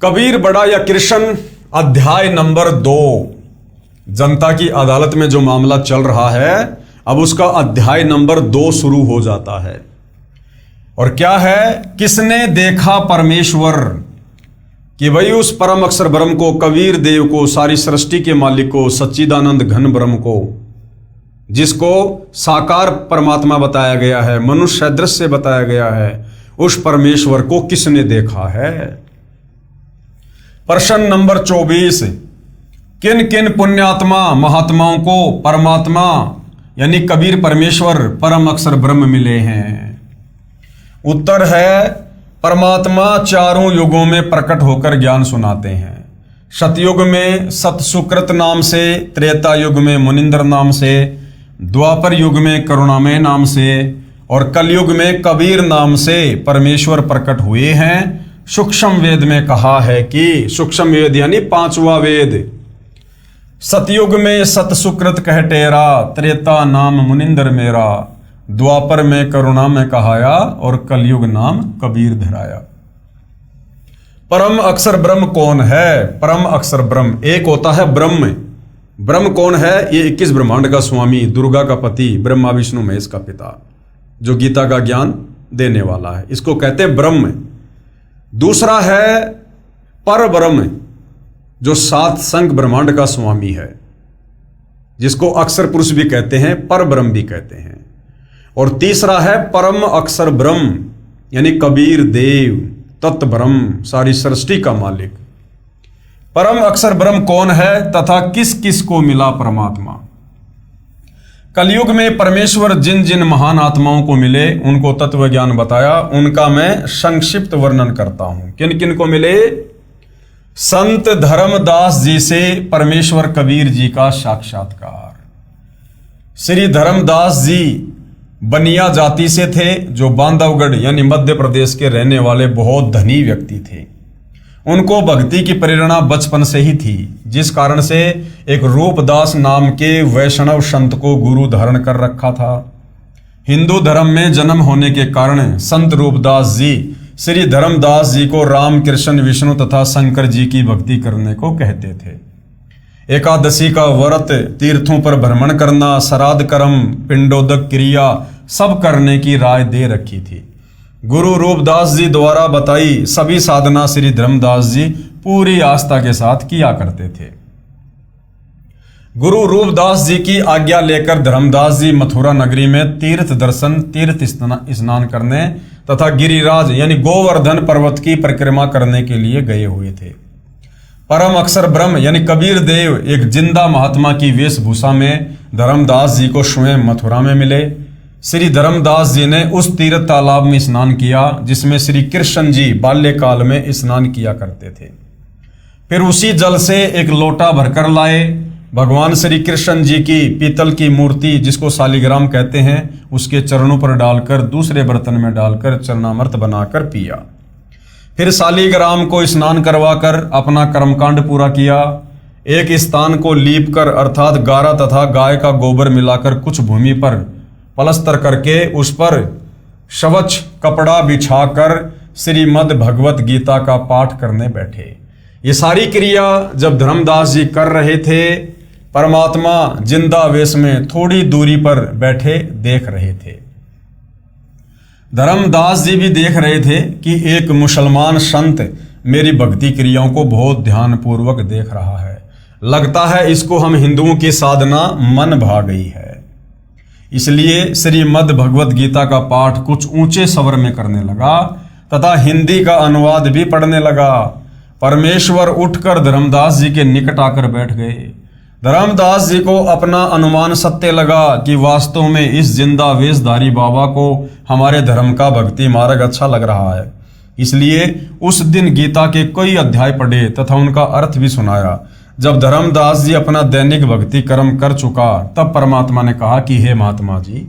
कबीर बड़ा या कृष्ण अध्याय नंबर 2, जनता की अदालत में जो मामला चल रहा है, अब उसका अध्याय नंबर 2 शुरू हो जाता है। और क्या है? किसने देखा परमेश्वर? कि भाई उस परम अक्षर ब्रह्म को, कबीर देव को, सारी सृष्टि के मालिक को, सच्चिदानंद घन ब्रह्म को, जिसको साकार परमात्मा बताया गया है, मनुष्य दृश्य बताया गया है, उस परमेश्वर को किसने देखा है? प्रश्न नंबर 24, किन किन पुण्यात्मा महात्माओं को परमात्मा यानी कबीर परमेश्वर परम अक्षर ब्रह्म मिले हैं? उत्तर है, परमात्मा चारों युगों में प्रकट होकर ज्ञान सुनाते हैं। सतयुग में सत सुकृत नाम से, त्रेता युग में मुनिंद्र नाम से, द्वापर युग में करुणामय नाम से और कलयुग में कबीर नाम से परमेश्वर प्रकट हुए हैं। सूक्ष्म वेद में कहा है कि सूक्ष्म वेद यानी पांचवा वेद, सतयुग में सत सुकृत कह टेरा, त्रेता नाम मुनिंद्र मेरा, द्वापर में करुणा में कहाया और कलयुग नाम कबीर धराया। परम अक्षर ब्रह्म कौन है? परम अक्षर ब्रह्म एक होता है ब्रह्म। ब्रह्म कौन है? ये 21 ब्रह्मांड का स्वामी, दुर्गा का पति, ब्रह्मा विष्णु महेश का पिता, जो गीता का ज्ञान देने वाला है, इसको कहते हैं ब्रह्म। दूसरा है पर ब्रह्म, जो सात संग ब्रह्मांड का स्वामी है, जिसको अक्षर पुरुष भी कहते हैं, पर ब्रह्म भी कहते हैं। और तीसरा है परम अक्षर ब्रह्म यानी कबीर देव, तत्व ब्रह्म, सारी सृष्टि का मालिक। परम अक्षर ब्रह्म कौन है तथा किस किस को मिला परमात्मा? कलयुग में परमेश्वर जिन जिन महान आत्माओं को मिले उनको तत्व ज्ञान बताया, उनका मैं संक्षिप्त वर्णन करता हूं। किन किन को मिले? संत धर्मदास जी से परमेश्वर कबीर जी का साक्षात्कार। श्री धर्मदास जी बनिया जाति से थे, जो बांधवगढ़ यानी मध्य प्रदेश के रहने वाले बहुत धनी व्यक्ति थे। उनको भक्ति की प्रेरणा बचपन से ही थी, जिस कारण से एक रूपदास नाम के वैष्णव संत को गुरु धारण कर रखा था। हिंदू धर्म में जन्म होने के कारण संत रूपदास जी श्री धर्मदास जी को राम, कृष्ण, विष्णु तथा शंकर जी की भक्ति करने को कहते थे। एकादशी का व्रत, तीर्थों पर भ्रमण करना, श्राद्ध कर्म, पिंडोदक क्रिया सब करने की राय दे रखी थी। गुरु रूपदास जी द्वारा बताई सभी साधना श्री धर्मदास जी पूरी आस्था के साथ किया करते थे। गुरु रूपदास जी की आज्ञा लेकर धर्मदास जी मथुरा नगरी में तीर्थ दर्शन, तीर्थ स्नान करने तथा गिरिराज यानी गोवर्धन पर्वत की परिक्रमा करने के लिए गए हुए थे। परम अक्षर ब्रह्म यानी कबीर देव एक जिंदा महात्मा की वेशभूषा में धर्मदास जी को स्वयं मथुरा में मिले। श्री धर्मदास जी ने उस तीर्थ तालाब में स्नान किया जिसमें श्री कृष्ण जी बाल्यकाल में स्नान किया करते थे। फिर उसी जल से एक लोटा भरकर लाए, भगवान श्री कृष्ण जी की पीतल की मूर्ति जिसको शालिग्राम कहते हैं उसके चरणों पर डालकर दूसरे बर्तन में डालकर चरणामृत बनाकर पिया। फिर शालिग्राम को स्नान करवाकर अपना कर्मकांड पूरा किया। एक स्थान को लीप कर अर्थात गारा तथा गाय का गोबर मिलाकर कुछ भूमि पर पलस्तर करके उस पर स्वच्छ कपड़ा बिछाकर श्रीमद् भगवत गीता का पाठ करने बैठे। ये सारी क्रिया जब धर्मदास जी कर रहे थे, परमात्मा जिंदा वेश में थोड़ी दूरी पर बैठे देख रहे थे। धर्मदास जी भी देख रहे थे कि एक मुसलमान संत मेरी भक्ति क्रियाओं को बहुत ध्यानपूर्वक देख रहा है। लगता है इसको हम हिंदुओं की साधना मन भा गई है। इसलिए श्रीमद् भगवत गीता का पाठ कुछ ऊंचे स्वर में करने लगा तथा हिंदी का अनुवाद भी पढ़ने लगा। परमेश्वर उठकर धर्मदास जी के निकट आकर बैठ गए। धर्मदास जी को अपना अनुमान सत्य लगा कि वास्तव में इस जिंदा वेशधारी बाबा को हमारे धर्म का भक्ति मार्ग अच्छा लग रहा है। इसलिए उस दिन गीता के कई अध्याय पढ़े तथा उनका अर्थ भी सुनाया। जब धर्मदास जी अपना दैनिक भक्ति कर्म कर चुका तब परमात्मा ने कहा कि हे महात्मा जी,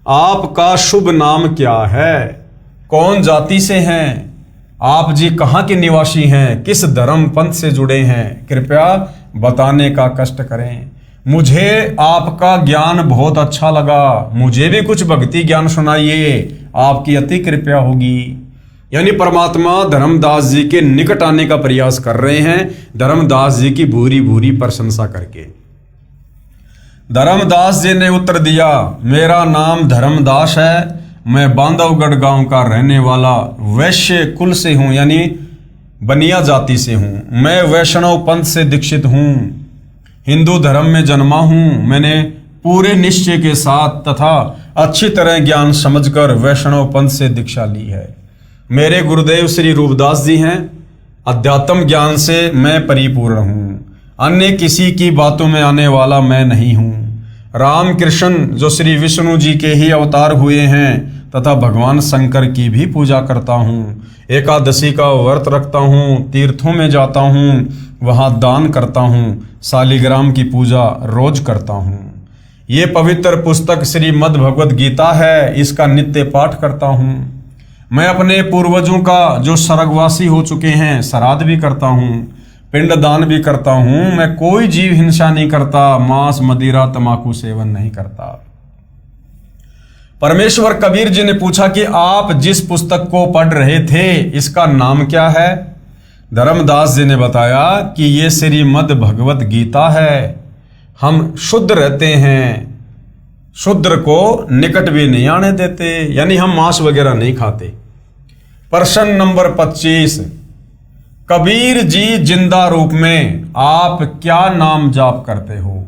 आपका शुभ नाम क्या है? कौन जाति से हैं? आप जी कहाँ के निवासी हैं? किस धर्म पंथ से जुड़े हैं? कृपया बताने का कष्ट करें। मुझे आपका ज्ञान बहुत अच्छा लगा, मुझे भी कुछ भक्ति ज्ञान सुनाइए, आपकी अति कृपया होगी। यानी परमात्मा धर्मदास जी के निकट आने का प्रयास कर रहे हैं, धर्मदास जी की भूरी भूरी प्रशंसा करके। धर्मदास जी ने उत्तर दिया, मेरा नाम धर्मदास है, मैं बांधवगढ़ गांव का रहने वाला वैश्य कुल से हूं, यानी बनिया जाति से हूं। मैं वैष्णव पंथ से दीक्षित हूं, हिंदू धर्म में जन्मा हूं। मैंने पूरे निश्चय के साथ तथा अच्छी तरह ज्ञान समझकर वैष्णव पंथ से दीक्षा ली है। मेरे गुरुदेव श्री रूपदास जी हैं। अध्यात्म ज्ञान से मैं परिपूर्ण हूं। अन्य किसी की बातों में आने वाला मैं नहीं हूँ। राम कृष्ण जो श्री विष्णु जी के ही अवतार हुए हैं तथा भगवान शंकर की भी पूजा करता हूँ। एकादशी का व्रत रखता हूँ, तीर्थों में जाता हूँ, वहाँ दान करता हूँ, शालिग्राम की पूजा रोज करता हूँ। ये पवित्र पुस्तक श्रीमद् भगवद गीता है, इसका नित्य पाठ करता हूँ। मैं अपने पूर्वजों का जो स्वर्गवासी हो चुके हैं श्राद्ध भी करता हूँ, पिंडदान भी करता हूँ। मैं कोई जीव हिंसा नहीं करता, मांस मदिरा तंबाकू सेवन नहीं करता। परमेश्वर कबीर जी ने पूछा कि आप जिस पुस्तक को पढ़ रहे थे इसका नाम क्या है? धर्मदास जी ने बताया कि ये श्रीमद् भगवत गीता है। हम शुद्ध रहते हैं, शूद्र को निकट भी नहीं आने देते, यानी हम मांस वगैरह नहीं खाते। प्रश्न नंबर 25, कबीर जी जिंदा रूप में आप क्या नाम जाप करते हो?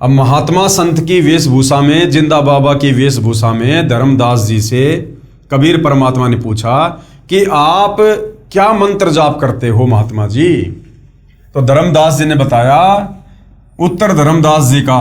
अब महात्मा संत की वेशभूषा में, जिंदा बाबा की वेशभूषा में धर्मदास जी से कबीर परमात्मा ने पूछा कि आप क्या मंत्र जाप करते हो महात्मा जी? तो धर्मदास जी ने बताया, उत्तर धर्मदास जी का,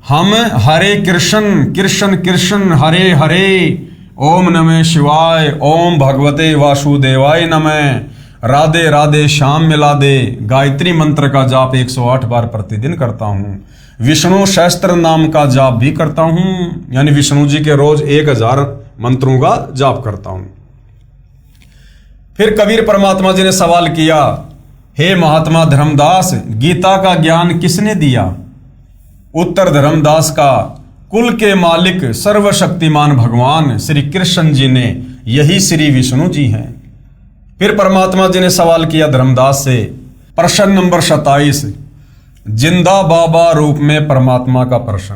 हम हरे कृष्ण कृष्ण कृष्ण हरे हरे, ओम नमः शिवाय, ओम भगवते वासुदेवाय नमः, राधे राधे श्याम मिला दे, गायत्री मंत्र का जाप 108 बार प्रतिदिन करता हूँ। विष्णु सहस्त्र नाम का जाप भी करता हूँ, यानी विष्णु जी के रोज 1000 मंत्रों का जाप करता हूँ। फिर कबीर परमात्मा जी ने सवाल किया, हे महात्मा धर्मदास, गीता का ज्ञान किसने दिया? उत्तर धर्मदास का, कुल के मालिक सर्वशक्तिमान भगवान श्री कृष्ण जी ने, यही श्री विष्णु जी हैं। फिर परमात्मा जी ने सवाल किया धर्मदास से, प्रश्न नंबर 27, जिंदा बाबा रूप में परमात्मा का प्रश्न।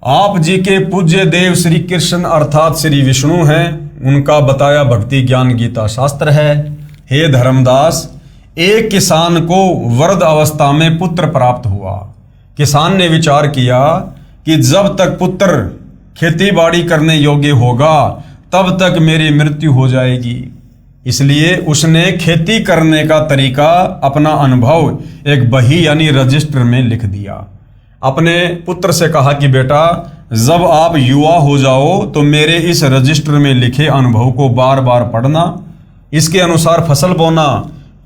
आप जी के पूज्य देव श्री कृष्ण अर्थात श्री विष्णु हैं, उनका बताया भक्ति ज्ञान गीता शास्त्र है। हे धर्मदास, एक किसान को वृद्ध अवस्था में पुत्र प्राप्त हुआ। किसान ने विचार किया कि जब तक पुत्र खेती बाड़ी करने योग्य होगा तब तक मेरी मृत्यु हो जाएगी। इसलिए उसने खेती करने का तरीका, अपना अनुभव एक बही यानी रजिस्टर में लिख दिया। अपने पुत्र से कहा कि बेटा, जब आप युवा हो जाओ तो मेरे इस रजिस्टर में लिखे अनुभव को बार बार पढ़ना, इसके अनुसार फसल बोना।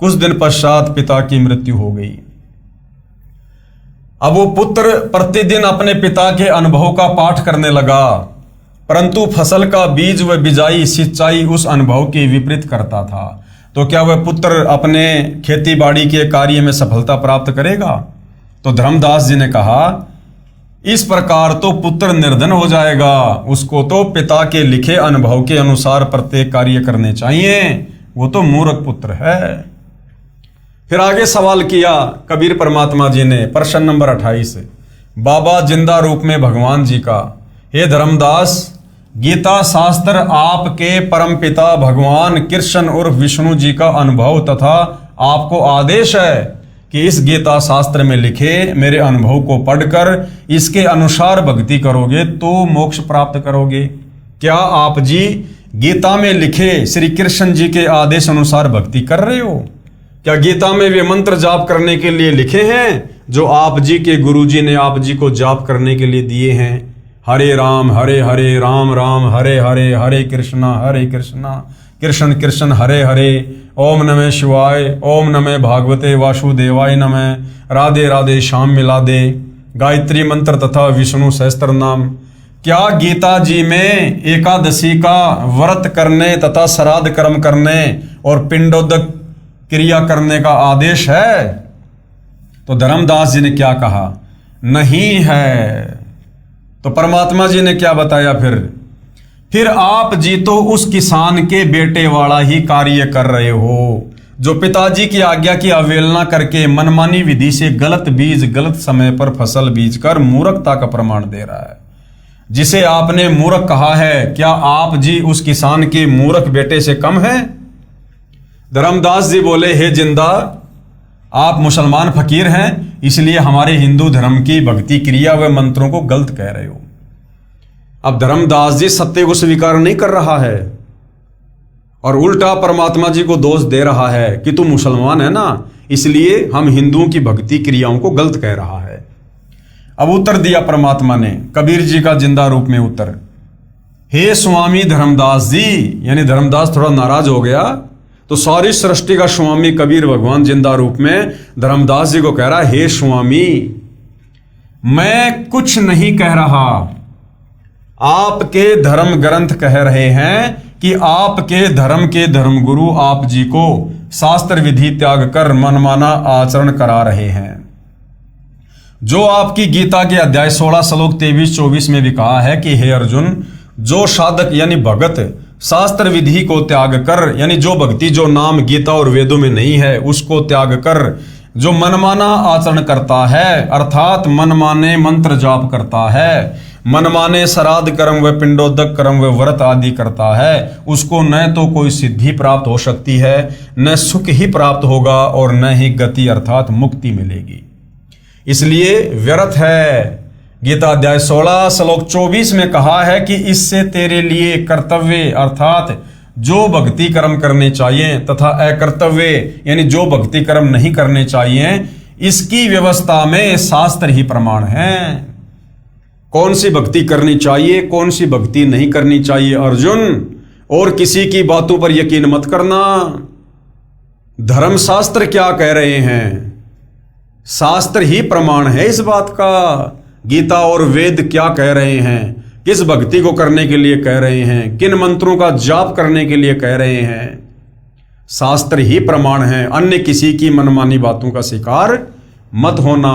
कुछ दिन पश्चात पिता की मृत्यु हो गई। अब वो पुत्र प्रतिदिन अपने पिता के अनुभव का पाठ करने लगा, परंतु फसल का बीज व बिजाई सिंचाई उस अनुभव के विपरीत करता था। तो क्या वह पुत्र अपने खेती बाड़ी के कार्य में सफलता प्राप्त करेगा? तो धर्मदास जी ने कहा, इस प्रकार तो पुत्र निर्धन हो जाएगा। उसको तो पिता के लिखे अनुभव के अनुसार प्रत्येक कार्य करने चाहिए। वो तो मूर्ख पुत्र है। फिर आगे सवाल किया कबीर परमात्मा जी ने, प्रश्न नंबर 28, बाबा जिंदा रूप में भगवान जी का, हे धर्मदास, गीता शास्त्र आपके परम पिता भगवान कृष्ण और विष्णु जी का अनुभव तथा आपको आदेश है कि इस गीता शास्त्र में लिखे मेरे अनुभव को पढ़कर इसके अनुसार भक्ति करोगे तो मोक्ष प्राप्त करोगे। क्या आप जी गीता में लिखे श्री कृष्ण जी के आदेश अनुसार भक्ति कर रहे हो? क्या गीता में वे मंत्र जाप करने के लिए लिखे हैं जो आप जी के गुरु जी ने आप जी को जाप करने के लिए दिए हैं? हरे राम राम हरे हरे, हरे कृष्णा कृष्ण कृष्ण हरे हरे, ओम नमः शिवाय, ओम नमः भागवते वासुदेवाय नमः, राधे राधे श्याम मिला दे, गायत्री मंत्र तथा विष्णु सहस्त्र नाम। क्या गीता जी में एकादशी का व्रत करने तथा श्राद्ध कर्म करने और पिंडोदक क्रिया करने का आदेश है? तो धर्मदास जी ने क्या कहा? नहीं है। तो परमात्मा जी ने क्या बताया? फिर आप जी तो उस किसान के बेटे वाला ही कार्य कर रहे हो जो पिताजी की आज्ञा की अवहेलना करके मनमानी विधि से गलत बीज गलत समय पर फसल बीज कर मूर्खता का प्रमाण दे रहा है। जिसे आपने मूर्ख कहा है, क्या आप जी उस किसान के मूर्ख बेटे से कम है? धर्मदास जी बोले, हे जिंदा, आप मुसलमान फकीर हैं, इसलिए हमारे हिंदू धर्म की भक्ति क्रिया व मंत्रों को गलत कह रहे हो। अब धर्मदास जी सत्य को स्वीकार नहीं कर रहा है और उल्टा परमात्मा जी को दोष दे रहा है कि तू मुसलमान है ना, इसलिए हम हिंदुओं की भक्ति क्रियाओं को गलत कह रहा है। अब उत्तर दिया परमात्मा ने, कबीर जी का जिंदा रूप में उत्तर, हे स्वामी धर्मदास जी, यानी धर्मदास थोड़ा नाराज हो गया तो सारी सृष्टि का स्वामी कबीर भगवान जिंदा रूप में धर्मदास जी को कह रहा, हे स्वामी मैं कुछ नहीं कह रहा, आपके धर्म ग्रंथ कह रहे हैं कि आपके धर्म के धर्मगुरु आप जी को शास्त्र विधि त्याग कर मनमाना आचरण करा रहे हैं। जो आपकी गीता के अध्याय 16 श्लोक 23-24 में भी कहा है कि हे अर्जुन, जो साधक यानी भगत शास्त्र विधि को त्याग कर, यानी जो भक्ति जो नाम गीता और वेदों में नहीं है उसको त्याग कर जो मनमाना आचरण करता है, अर्थात मनमाने मंत्र जाप करता है, मनमाने श्राद्ध कर्म व पिंडोदक कर्म व व्रत आदि करता है, उसको न तो कोई सिद्धि प्राप्त हो सकती है, न सुख ही प्राप्त होगा और न ही गति अर्थात मुक्ति मिलेगी। इसलिए व्यर्थ है। गीता अध्याय 16 श्लोक 24 में कहा है कि इससे तेरे लिए कर्तव्य अर्थात जो भक्ति कर्म करने चाहिए तथा अकर्तव्य यानी जो भक्ति कर्म नहीं करने चाहिए, इसकी व्यवस्था में शास्त्र ही प्रमाण है। कौन सी भक्ति करनी चाहिए, कौन सी भक्ति नहीं करनी चाहिए अर्जुन, और किसी की बातों पर यकीन मत करना। धर्मशास्त्र क्या कह रहे हैं, शास्त्र ही प्रमाण है इस बात का। गीता और वेद क्या कह रहे हैं, किस भक्ति को करने के लिए कह रहे हैं, किन मंत्रों का जाप करने के लिए कह रहे हैं, शास्त्र ही प्रमाण है। अन्य किसी की मनमानी बातों का शिकार मत होना।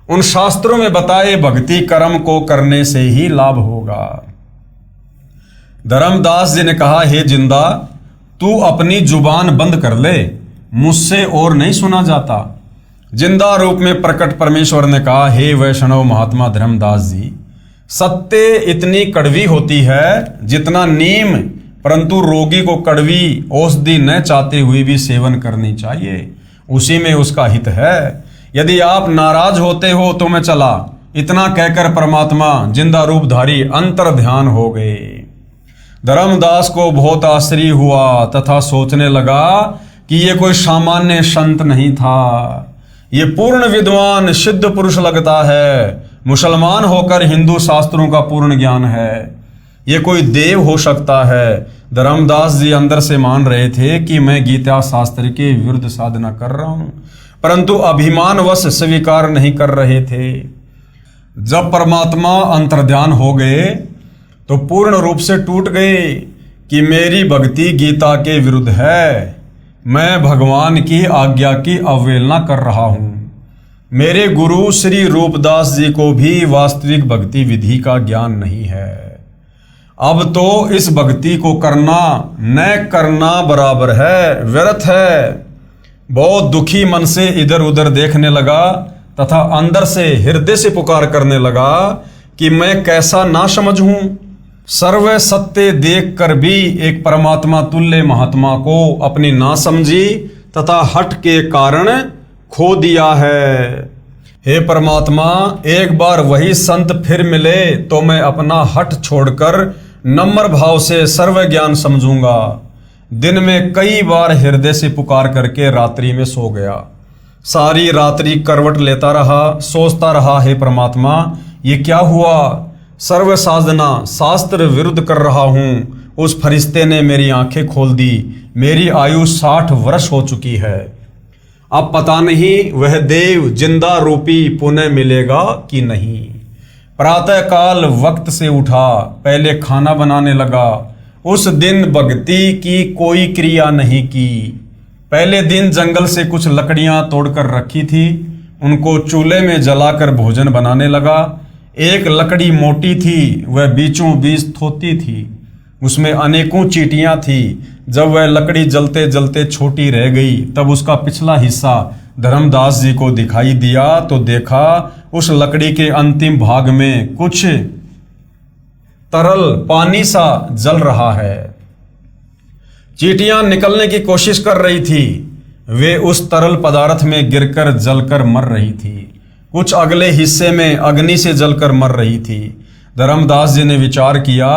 उन शास्त्रों में बताए भक्ति कर्म को करने से ही लाभ होगा। धर्मदास जी ने कहा, हे जिंदा, तू अपनी जुबान बंद कर ले, मुझसे और नहीं सुना जाता। जिंदा रूप में प्रकट परमेश्वर ने कहा, हे वैष्णव महात्मा धर्मदास जी, सत्य इतनी कड़वी होती है जितना नीम, परंतु रोगी को कड़वी औषधि न चाहते हुए भी सेवन करनी चाहिए, उसी में उसका हित है। यदि आप नाराज होते हो तो मैं चला। इतना कहकर परमात्मा जिंदा रूपधारी अंतर ध्यान हो गए। धर्मदास को बहुत आश्चर्य हुआ तथा सोचने लगा कि ये कोई सामान्य संत नहीं था, ये पूर्ण विद्वान सिद्ध पुरुष लगता है। मुसलमान होकर हिंदू शास्त्रों का पूर्ण ज्ञान है, ये कोई देव हो सकता है। धर्मदास जी अंदर से मान रहे थे कि मैं गीता शास्त्र के विरुद्ध साधना कर रहा हूं, परंतु अभिमानवश स्वीकार नहीं कर रहे थे। जब परमात्मा अंतर्ध्यान हो गए तो पूर्ण रूप से टूट गए कि मेरी भक्ति गीता के विरुद्ध है, मैं भगवान की आज्ञा की अवहेलना कर रहा हूं। मेरे गुरु श्री रूपदास जी को भी वास्तविक भक्ति विधि का ज्ञान नहीं है। अब तो इस भक्ति को करना न करना बराबर है, व्यर्थ है। बहुत दुखी मन से इधर उधर देखने लगा तथा अंदर से हृदय से पुकार करने लगा कि मैं कैसा ना समझ हूं। सर्व सत्य देख कर भी एक परमात्मा तुल्य महात्मा को अपनी नासमझी तथा हट के कारण खो दिया है। हे परमात्मा, एक बार वही संत फिर मिले तो मैं अपना हट छोड़कर नम्र भाव से सर्व ज्ञान समझूंगा। दिन में कई बार हृदय से पुकार करके रात्रि में सो गया। सारी रात्रि करवट लेता रहा, सोचता रहा, हे परमात्मा ये क्या हुआ। सर्व साधना शास्त्र विरुद्ध कर रहा हूं। उस फरिश्ते ने मेरी आंखें खोल दी। मेरी आयु 60 वर्ष हो चुकी है। अब पता नहीं वह देव जिंदा रूपी पुनः मिलेगा कि नहीं। प्रातः काल वक्त से उठा, पहले खाना बनाने लगा। उस दिन भक्ति की कोई क्रिया नहीं की। पहले दिन जंगल से कुछ लकड़ियां तोड़कर रखी थी, उनको चूल्हे में जलाकर भोजन बनाने लगा। एक लकड़ी मोटी थी, वह बीचों बीच थोती थी, उसमें अनेकों चींटियां थी। जब वह लकड़ी जलते जलते छोटी रह गई तब उसका पिछला हिस्सा धर्मदास जी को दिखाई दिया तो देखा उस लकड़ी के अंतिम भाग में कुछ तरल पानी सा जल रहा है। चींटियां निकलने की कोशिश कर रही थी, वे उस तरल पदार्थ में गिरकर जलकर मर रही थी। कुछ अगले हिस्से में अग्नि से जलकर मर रही थी। धर्मदास जी ने विचार किया,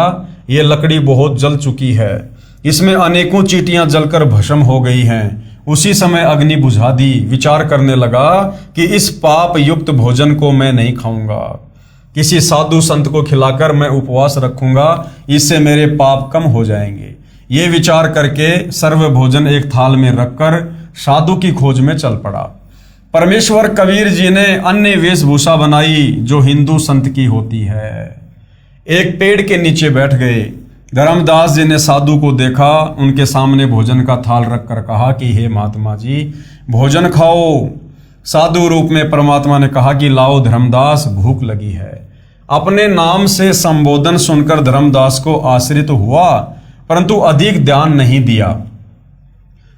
ये लकड़ी बहुत जल चुकी है, इसमें अनेकों चींटियां जलकर भस्म हो गई हैं। उसी समय अग्नि बुझा दी। विचार करने लगा कि इस पाप युक्त भोजन को मैं नहीं खाऊंगा, किसी साधु संत को खिलाकर मैं उपवास रखूंगा, इससे मेरे पाप कम हो जाएंगे। ये विचार करके सर्व भोजन एक थाल में रखकर साधु की खोज में चल पड़ा। परमेश्वर कबीर जी ने अन्य वेशभूषा बनाई जो हिंदू संत की होती है। एक पेड़ के नीचे बैठ गए। धर्मदास जी ने साधु को देखा, उनके सामने भोजन का थाल रखकर कहा कि हे महात्मा जी, भोजन खाओ। साधु रूप में परमात्मा ने कहा कि लाओ धर्मदास, भूख लगी है। अपने नाम से संबोधन सुनकर धर्मदास को आश्रित हुआ, परंतु अधिक ध्यान नहीं दिया।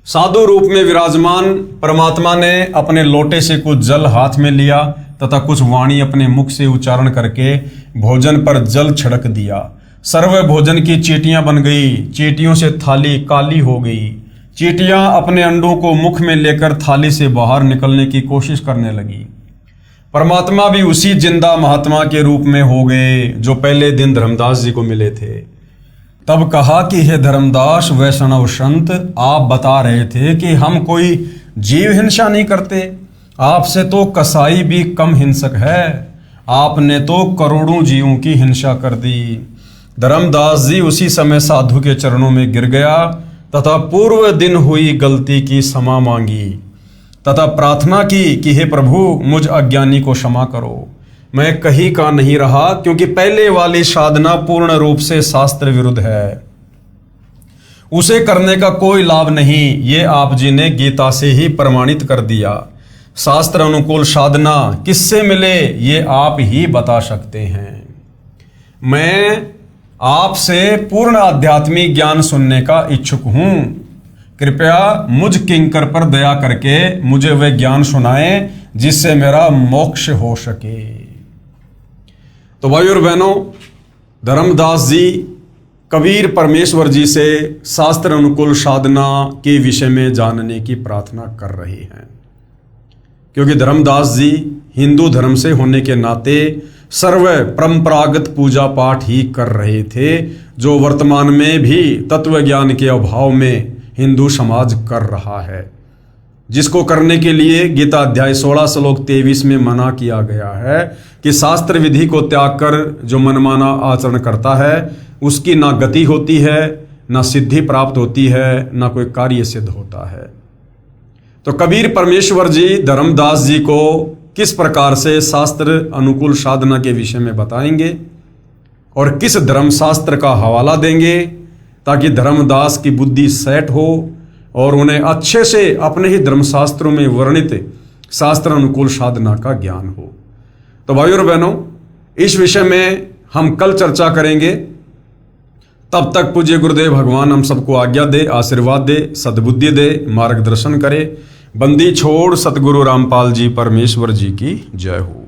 साधु रूप में विराजमान परमात्मा ने अपने लोटे से कुछ जल हाथ में लिया तथा कुछ वाणी अपने मुख से उच्चारण करके भोजन पर जल छिड़क दिया। सर्व भोजन की चींटियां बन गई। चींटियों से थाली काली हो गई। चींटियां अपने अंडों को मुख में लेकर थाली से बाहर निकलने की कोशिश करने लगी। परमात्मा भी उसी जिंदा महात्मा के रूप में हो गए जो पहले दिन धर्मदास जी को मिले थे। तब कहा कि हे धर्मदास वैष्णव संत, आप बता रहे थे कि हम कोई जीव हिंसा नहीं करते, आपसे तो कसाई भी कम हिंसक है, आपने तो करोड़ों जीवों की हिंसा कर दी। धर्मदास जी उसी समय साधु के चरणों में गिर गया तथा पूर्व दिन हुई गलती की क्षमा मांगी तथा प्रार्थना की कि हे प्रभु, मुझ अज्ञानी को क्षमा करो। मैं कहीं का नहीं रहा, क्योंकि पहले वाली साधना पूर्ण रूप से शास्त्र विरुद्ध है, उसे करने का कोई लाभ नहीं। ये आप जी ने गीता से ही प्रमाणित कर दिया। शास्त्र अनुकूल साधना किससे मिले ये आप ही बता सकते हैं। मैं आपसे पूर्ण आध्यात्मिक ज्ञान सुनने का इच्छुक हूं। कृपया मुझ किंकर पर दया करके मुझे वह ज्ञान सुनाएं जिससे मेरा मोक्ष हो सके। तो भाइयों और बहनों, धर्मदास जी कबीर परमेश्वर जी से शास्त्र अनुकूल साधना के विषय में जानने की प्रार्थना कर रहे हैं, क्योंकि धर्मदास जी हिंदू धर्म से होने के नाते सर्व परंपरागत पूजा पाठ ही कर रहे थे, जो वर्तमान में भी तत्व ज्ञान के अभाव में हिंदू समाज कर रहा है, जिसको करने के लिए गीता अध्याय 16 श्लोक 23 में मना किया गया है कि शास्त्र विधि को त्याग कर जो मनमाना आचरण करता है उसकी ना गति होती है, ना सिद्धि प्राप्त होती है, ना कोई कार्य सिद्ध होता है। तो कबीर परमेश्वर जी धर्मदास जी को किस प्रकार से शास्त्र अनुकूल साधना के विषय में बताएंगे और किस धर्मशास्त्र का हवाला देंगे ताकि धर्मदास की बुद्धि सेट हो और उन्हें अच्छे से अपने ही धर्मशास्त्रों में वर्णित शास्त्र अनुकूल साधना का ज्ञान हो। तो भाइयों और बहनों, इस विषय में हम कल चर्चा करेंगे। तब तक पूज्य गुरुदेव भगवान हम सबको आज्ञा दे, आशीर्वाद दे, सद्बुद्धि दे, मार्गदर्शन करे। बंदी छोड़ सतगुरु रामपाल जी परमेश्वर जी की जय हो।